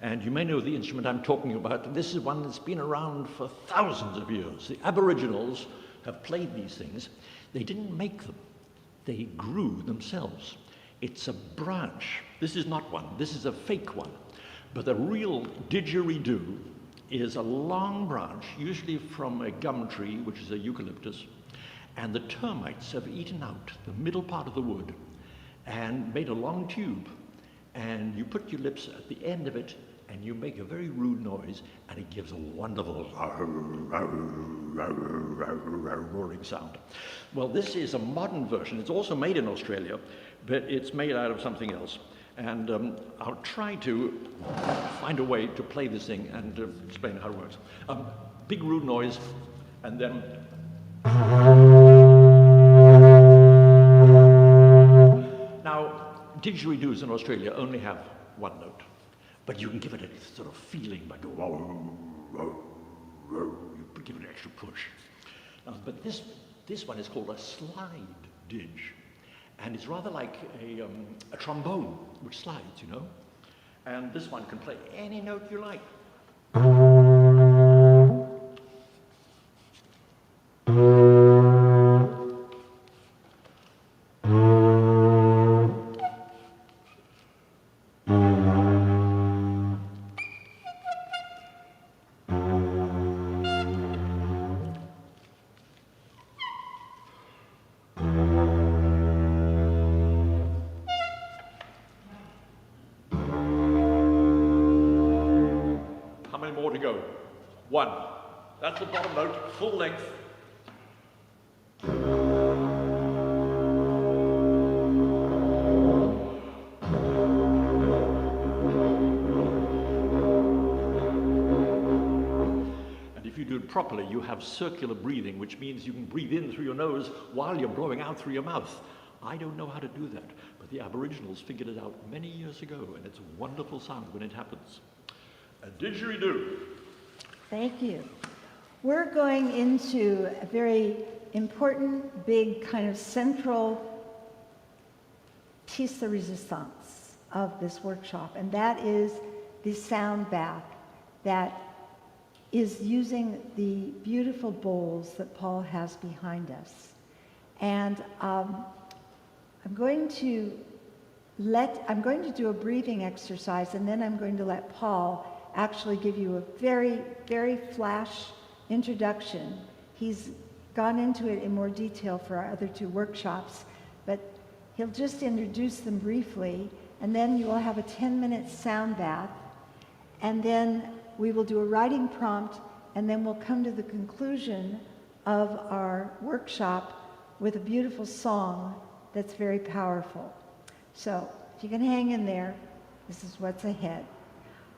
And you may know the instrument I'm talking about. This is one that's been around for thousands of years. The Aboriginals have played these things. They didn't make them. They grew themselves. It's a branch. This is not one. This is a fake one. But the real didgeridoo is a long branch, usually from a gum tree, which is a eucalyptus, and the termites have eaten out the middle part of the wood and made a long tube. And you put your lips at the end of it, and you make a very rude noise, and it gives a wonderful roaring sound. Well, this is a modern version. It's also made in Australia, but it's made out of something else. And I'll try to find a way to play this thing and explain how it works. Big rude noise, and then... Now, didgeridoos in Australia only have one note, but you can give it a sort of feeling by going, you give it an extra push. But this one is called a slide didge, and it's rather like a trombone, which slides, you know. And this one can play any note you like. More to go. One. That's the bottom note, full length. And if you do it properly, you have circular breathing, which means you can breathe in through your nose while you're blowing out through your mouth. I don't know how to do that, but the Aboriginals figured it out many years ago, and it's a wonderful sound when it happens. A didgeridoo. Thank you. We're going into a very important, big, kind of central piece de resistance of this workshop, and that is the sound bath that is using the beautiful bowls that Paul has behind us. And I'm going to do a breathing exercise, and then I'm going to let Paul actually give you a very, very flash introduction. He's gone into it in more detail for our other two workshops, but he'll just introduce them briefly, and then you will have a 10-minute sound bath, and then we will do a writing prompt, and then we'll come to the conclusion of our workshop with a beautiful song that's very powerful. So if you can hang in there, this is what's ahead.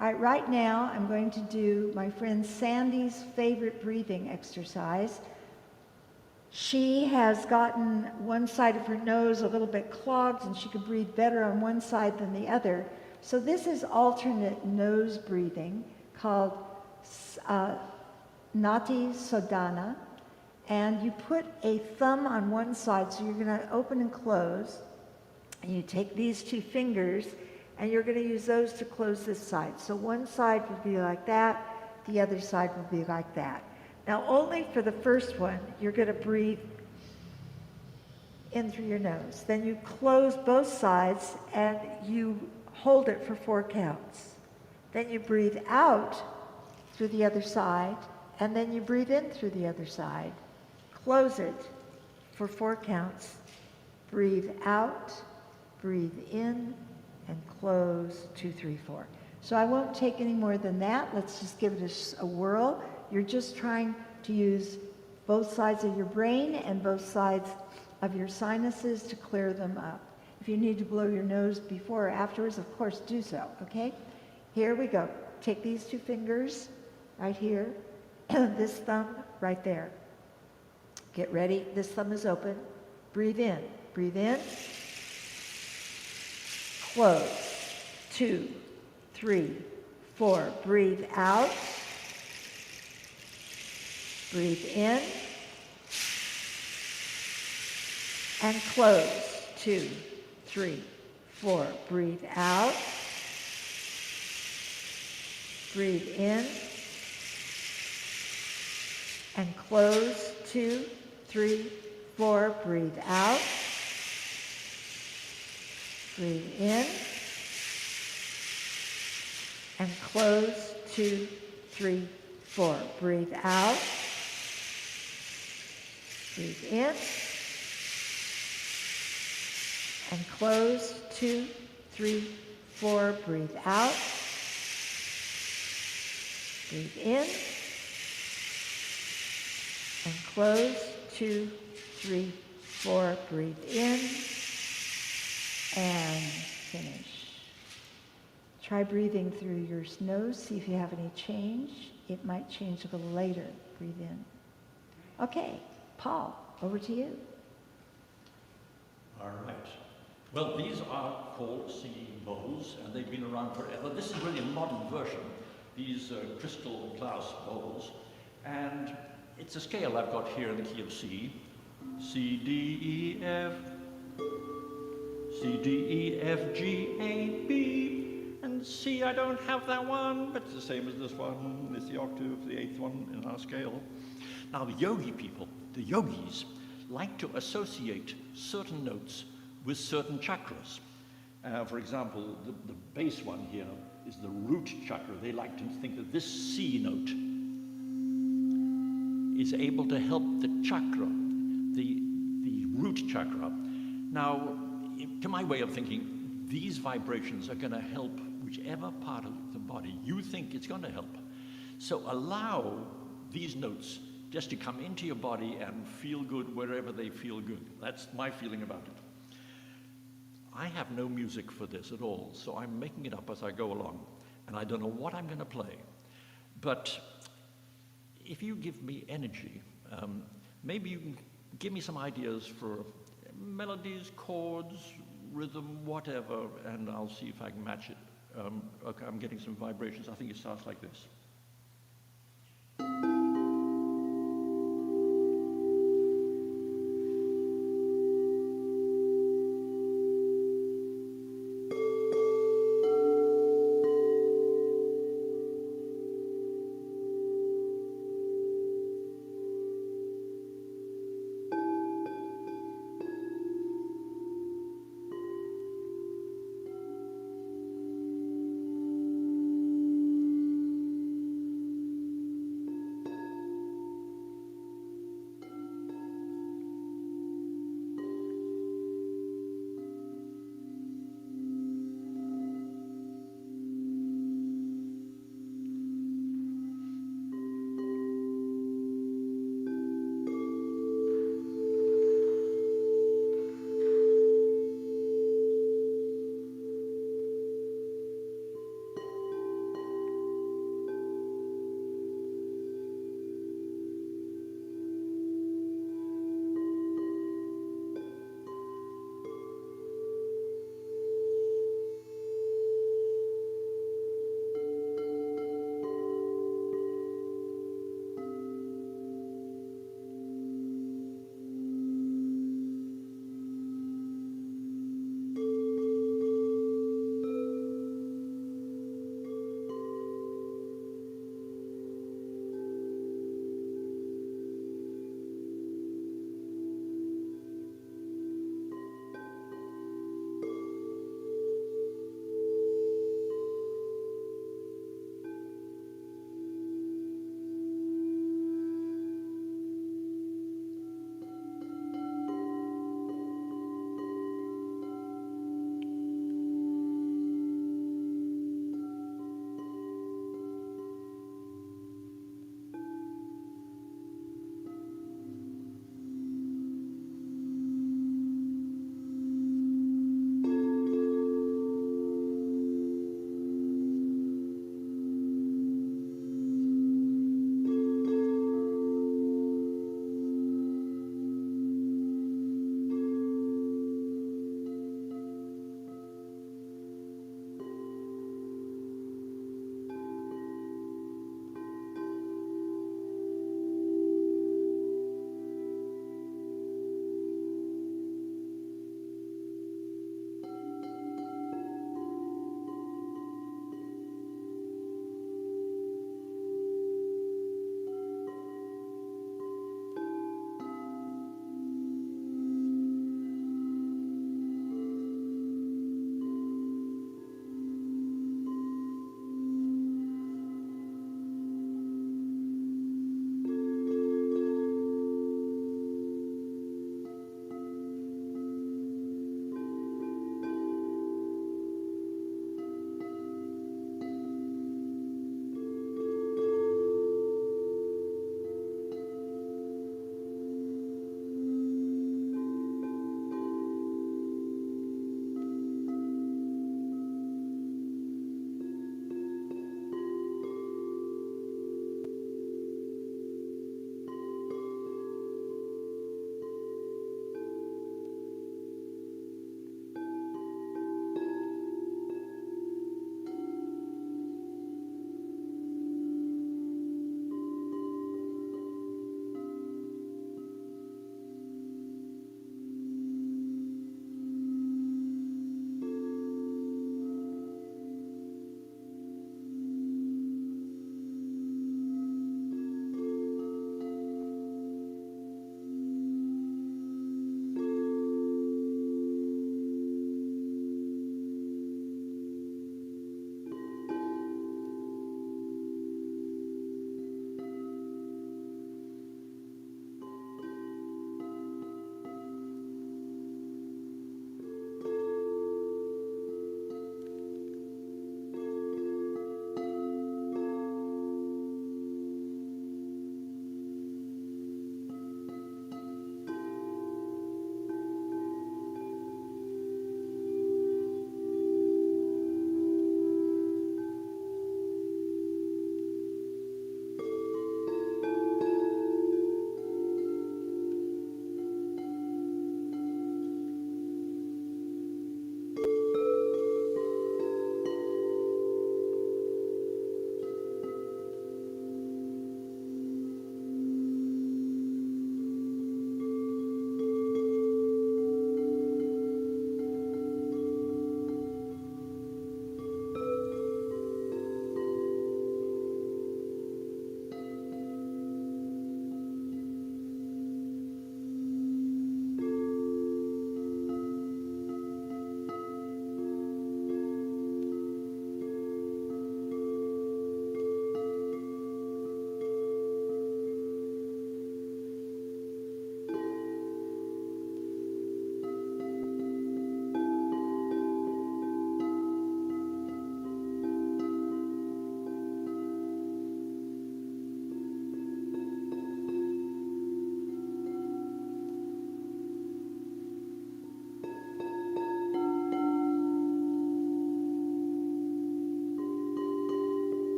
All right, right now I'm going to do my friend Sandy's favorite breathing exercise. She has gotten one side of her nose a little bit clogged and she can breathe better on one side than the other. So this is alternate nose breathing called Nati Sodhana. And you put a thumb on one side, so you're going to open and close. And you take these two fingers and you're going to use those to close this side. So one side will be like that, the other side will be like that. Now only for the first one, you're going to breathe in through your nose. Then you close both sides and you hold it for 4 counts. Then you breathe out through the other side, and then you breathe in through the other side. Close it for 4 counts. Breathe out, breathe in, and close 2, 3, 4. So I won't take any more than that. Let's just give it a whirl. You're just trying to use both sides of your brain and both sides of your sinuses to clear them up. If you need to blow your nose before or afterwards, of course, do so, okay? Here we go. Take these 2 fingers right here, this thumb right there. Get ready. This thumb is open. Breathe in. Breathe in. Close. 2, 3, 4. Breathe out. Breathe in. And close. 2, 3, 4. Breathe out. Breathe in. And close. 2, 3, 4. Breathe out. Breathe in. And close. 2, 3, 4. Breathe out. Breathe in. And close. 2, 3, 4. Breathe out. Breathe in. And close. 2, 3, 4. Breathe in. And finish. Try breathing through your nose. See if you have any change. It might change a little later. Breathe in. Okay, Paul, over to you. All right. Well, these are called singing bowls, and they've been around forever. This is really a modern version, these crystal glass bowls. And it's a scale I've got here in the key of C. C, D, E, F. C, D, E, F, G, A, B. And C, I don't have that one, but it's the same as this one. It's the octave, the 8th one in our scale. Now, the yogi people, the yogis, like to associate certain notes with certain chakras. For example, the base one here is the root chakra. They like to think that this C note is able to help the chakra, the root chakra. Now, to my way of thinking, these vibrations are going to help whichever part of the body you think it's going to help. So allow these notes just to come into your body and feel good wherever they feel good. That's my feeling about it. I have no music for this at all, so I'm making it up as I go along, and I don't know what I'm going to play. But if you give me energy, maybe you can give me some ideas for melodies, chords, rhythm, whatever, and I'll see if I can match it. Okay, I'm getting some vibrations. I think it starts like this.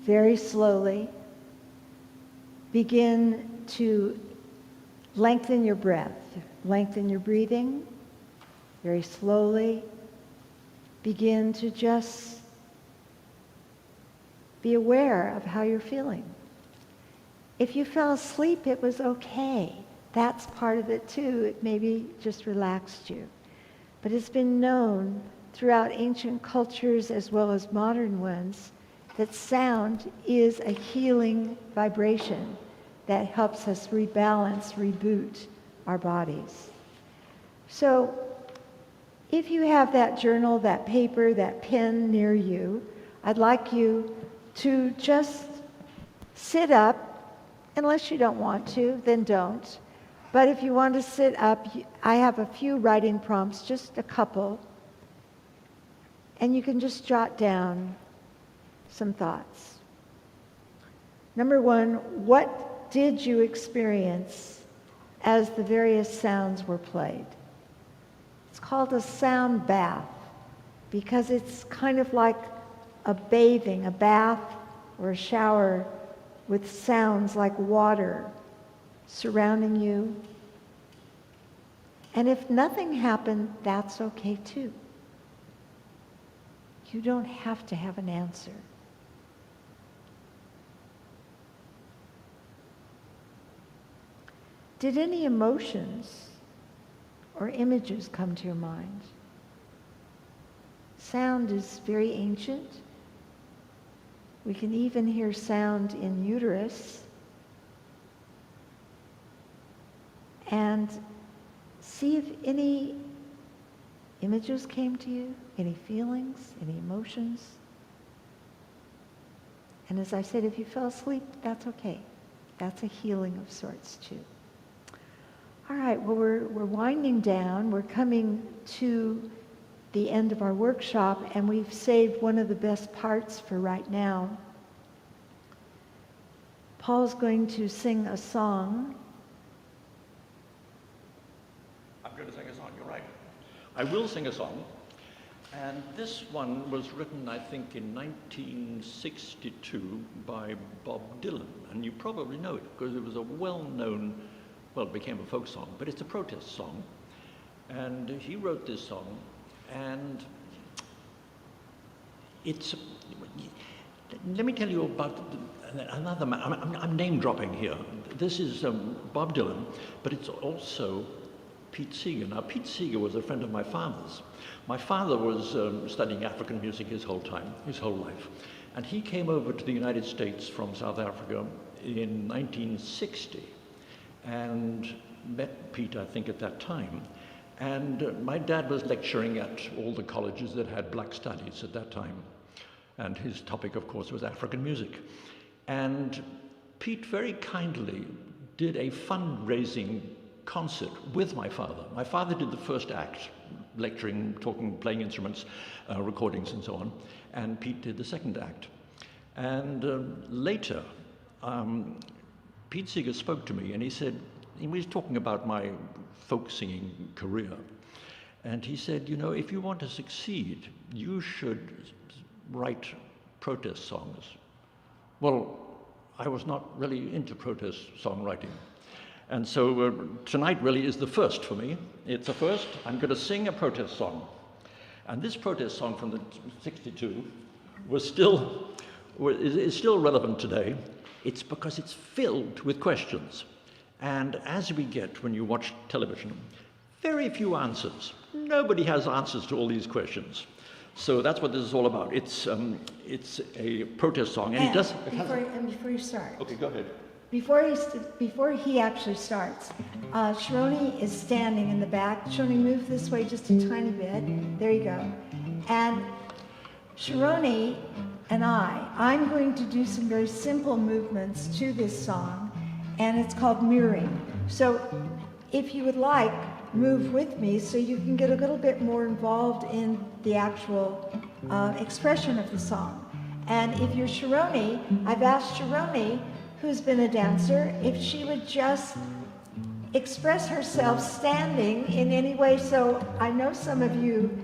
very slowly, begin to lengthen your breath. Lengthen your breathing very slowly. Begin to just be aware of how you're feeling. If you fell asleep, it was okay. That's part of it too. It maybe just relaxed you. But it's been known throughout ancient cultures as well as modern ones that sound is a healing vibration that helps us rebalance, reboot our bodies. So if you have that journal, that paper, that pen near you, I'd like you to just sit up. Unless you don't want to, then don't. But if you want to sit up, I have a few writing prompts, just a couple. And you can just jot down some thoughts. Number one, what did you experience as the various sounds were played? It's called a sound bath because it's kind of like a bathing, a bath or a shower with sounds like water surrounding you. And if nothing happened, that's okay too. You don't have to have an answer. Did any emotions or images come to your mind? Sound is very ancient. We can even hear sound in uterus. And see if any images came to you, any feelings, any emotions. And as I said, if you fell asleep, that's okay. That's a healing of sorts too. All right, well, we're winding down. We're coming to the end of our workshop, and we've saved one of the best parts for right now. Paul's going to sing a song. I'm going to sing a song, you're right. I will sing a song. And this one was written, I think, in 1962 by Bob Dylan. And you probably know it because it was a well-known, well, it became a folk song, but it's a protest song. And he wrote this song, and it's, let me tell you about another man. I'm name dropping here. This is Bob Dylan, but it's also Pete Seeger. Now, Pete Seeger was a friend of my father's. My father was studying African music his whole life. And he came over to the United States from South Africa in 1960 and met Pete, I think, at that time. And my dad was lecturing at all the colleges that had black studies at that time. And his topic, of course, was African music. And Pete very kindly did a fundraising concert with my father. My father did the first act, lecturing, talking, playing instruments, recordings and so on, and Pete did the second act. And later, Pete Seeger spoke to me and he said, he was talking about my folk singing career, and he said, you know, if you want to succeed, you should write protest songs. Well, I was not really into protest songwriting. And so tonight really is the first for me. It's a first. I'm going to sing a protest song. And this protest song from the 62 is still relevant today. It's because it's filled with questions. And as we get, when you watch television, very few answers. Nobody has answers to all these questions. So that's what this is all about. It's a protest song. And before you start. Okay, go ahead. Before he actually starts, Sharoni is standing in the back. Sharoni, move this way just a tiny bit. There you go. And Sharoni and I'm going to do some very simple movements to this song, and it's called mirroring. So if you would like, move with me so you can get a little bit more involved in the actual expression of the song. And if you're Sharoni, I've asked Sharoni, who's been a dancer, if she would just express herself standing in any way. So I know some of you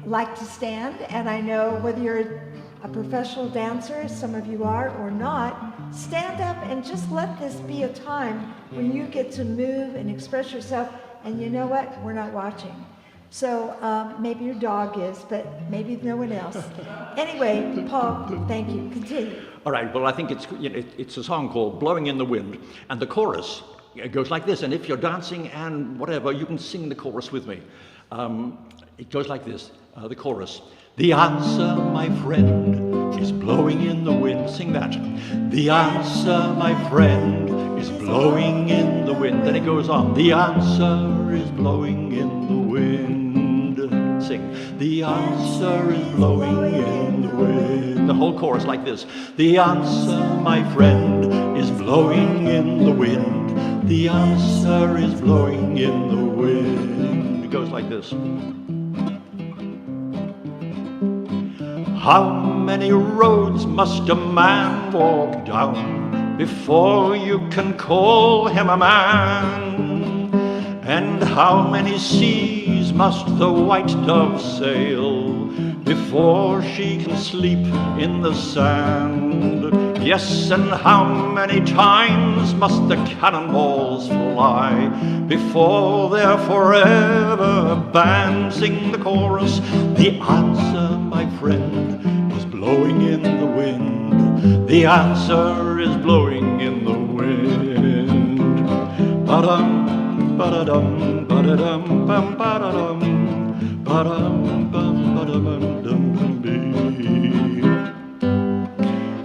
like to stand, and I know whether you're a professional dancer, some of you are or not, stand up and just let this be a time when you get to move and express yourself. And you know what? We're not watching. So maybe your dog is, but maybe no one else. Anyway, Paul, thank you. Continue. All right, well, I think it's a song called Blowing in the Wind, and the chorus, it goes like this, and if you're dancing and whatever, you can sing the chorus with me. It goes like this, the chorus. The answer, my friend, is blowing in the wind. Sing that. The answer, my friend, is blowing in the wind. Then it goes on. The answer is blowing in the wind. Sing. The answer is blowing in the wind. The whole chorus like this. The answer, my friend, is blowing in the wind. The answer is blowing in the wind. It goes like this. How many roads must a man walk down before you can call him a man? And how many seas must the white dove sail before she can sleep in the sand? Yes, and how many times must the cannonballs fly before they're forever banned? Sing the chorus. The answer, my friend, is blowing in the wind. The answer is blowing in the wind. Ba-dum, ba-da-dum, ba-da-dum, bum, ba-da-dum, ba-dum, bum, ba-da-bum, dum-bee.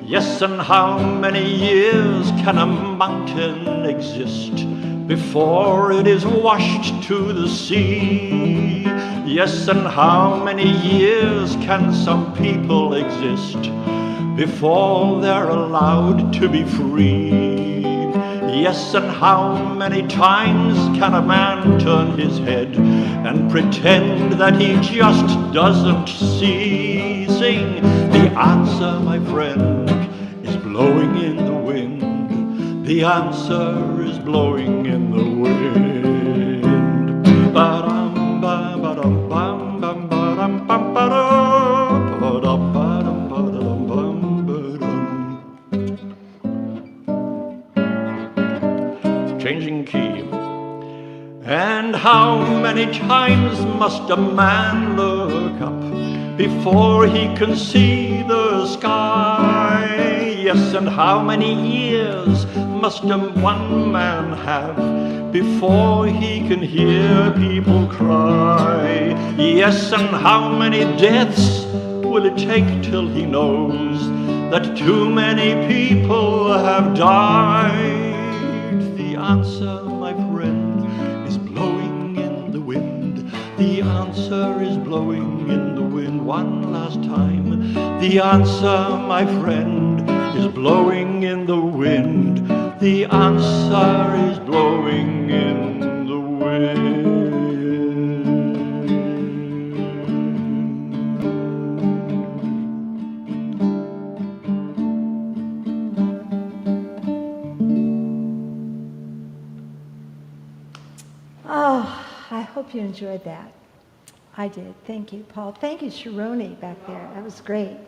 Yes, and how many years can a mountain exist before it is washed to the sea? Yes, and how many years can some people exist before they're allowed to be free? Yes, and how many times can a man turn his head and pretend that he just doesn't see? Sing. The answer, my friend, is blowing in the wind. The answer is blowing in the wind. Ba-dum, ba-dum, bum, bum, ba-dum, bum, ba-dum, ba-dum, ba-dum, ba-dum, bum, ba-dum. Changing key. And how many times must a man look up before he can see the sky? Yes, and how many years must one man have before he can hear people cry? Yes, and how many deaths will it take till he knows that too many people have died? The answer, my friend, is blowing in the wind. The answer is blowing in the wind. One last time. The answer, my friend, is blowing in the wind. The answer is blowing in the wind. Oh, I hope you enjoyed that. I did. Thank you, Paul. Thank you, Sharoni, back there. That was great.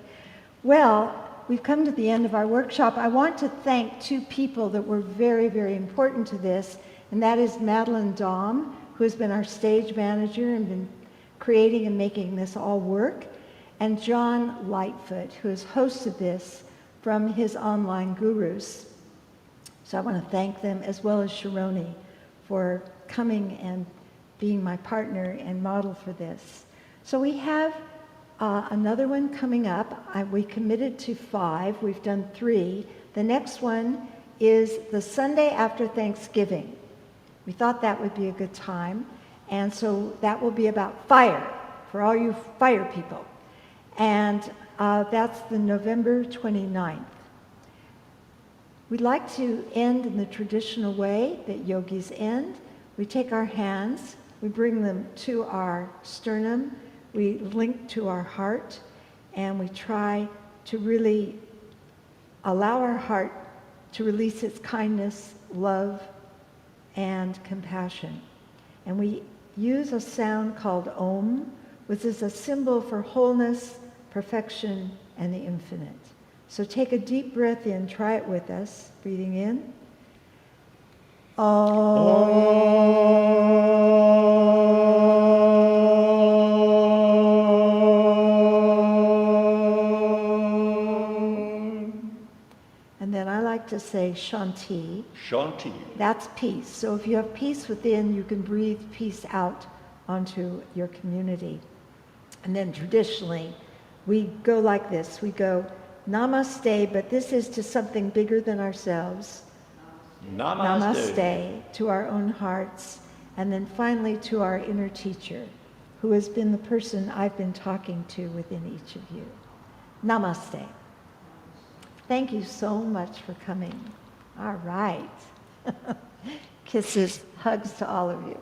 Well, we've come to the end of our workshop. I want to thank two people that were very, very important to this, and that is Madeline Dahm, who has been our stage manager and been creating and making this all work, and John Lightfoot, who has hosted this from his online gurus. So I want to thank them, as well as Sharoni, for coming and being my partner and model for this. So we have another one coming up. We committed to 5. We've done 3. The next one is the Sunday after Thanksgiving. We thought that would be a good time. And so that will be about fire, for all you fire people. And that's the November 29th. We'd like to end in the traditional way that yogis end. We take our hands, we bring them to our sternum, we link to our heart, and we try to really allow our heart to release its kindness, love, and compassion. And we use a sound called Om, which is a symbol for wholeness, perfection, and the infinite. So take a deep breath in. Try it with us. Breathing in. And then I like to say Shanti. Shanti. That's peace. So if you have peace within, you can breathe peace out onto your community. And then traditionally, we go like this. We go Namaste, but this is to something bigger than ourselves. Namaste. Namaste to our own hearts. And then finally to our inner teacher, who has been the person I've been talking to within each of you. Namaste. Thank you so much for coming. All right. Kisses, hugs to all of you.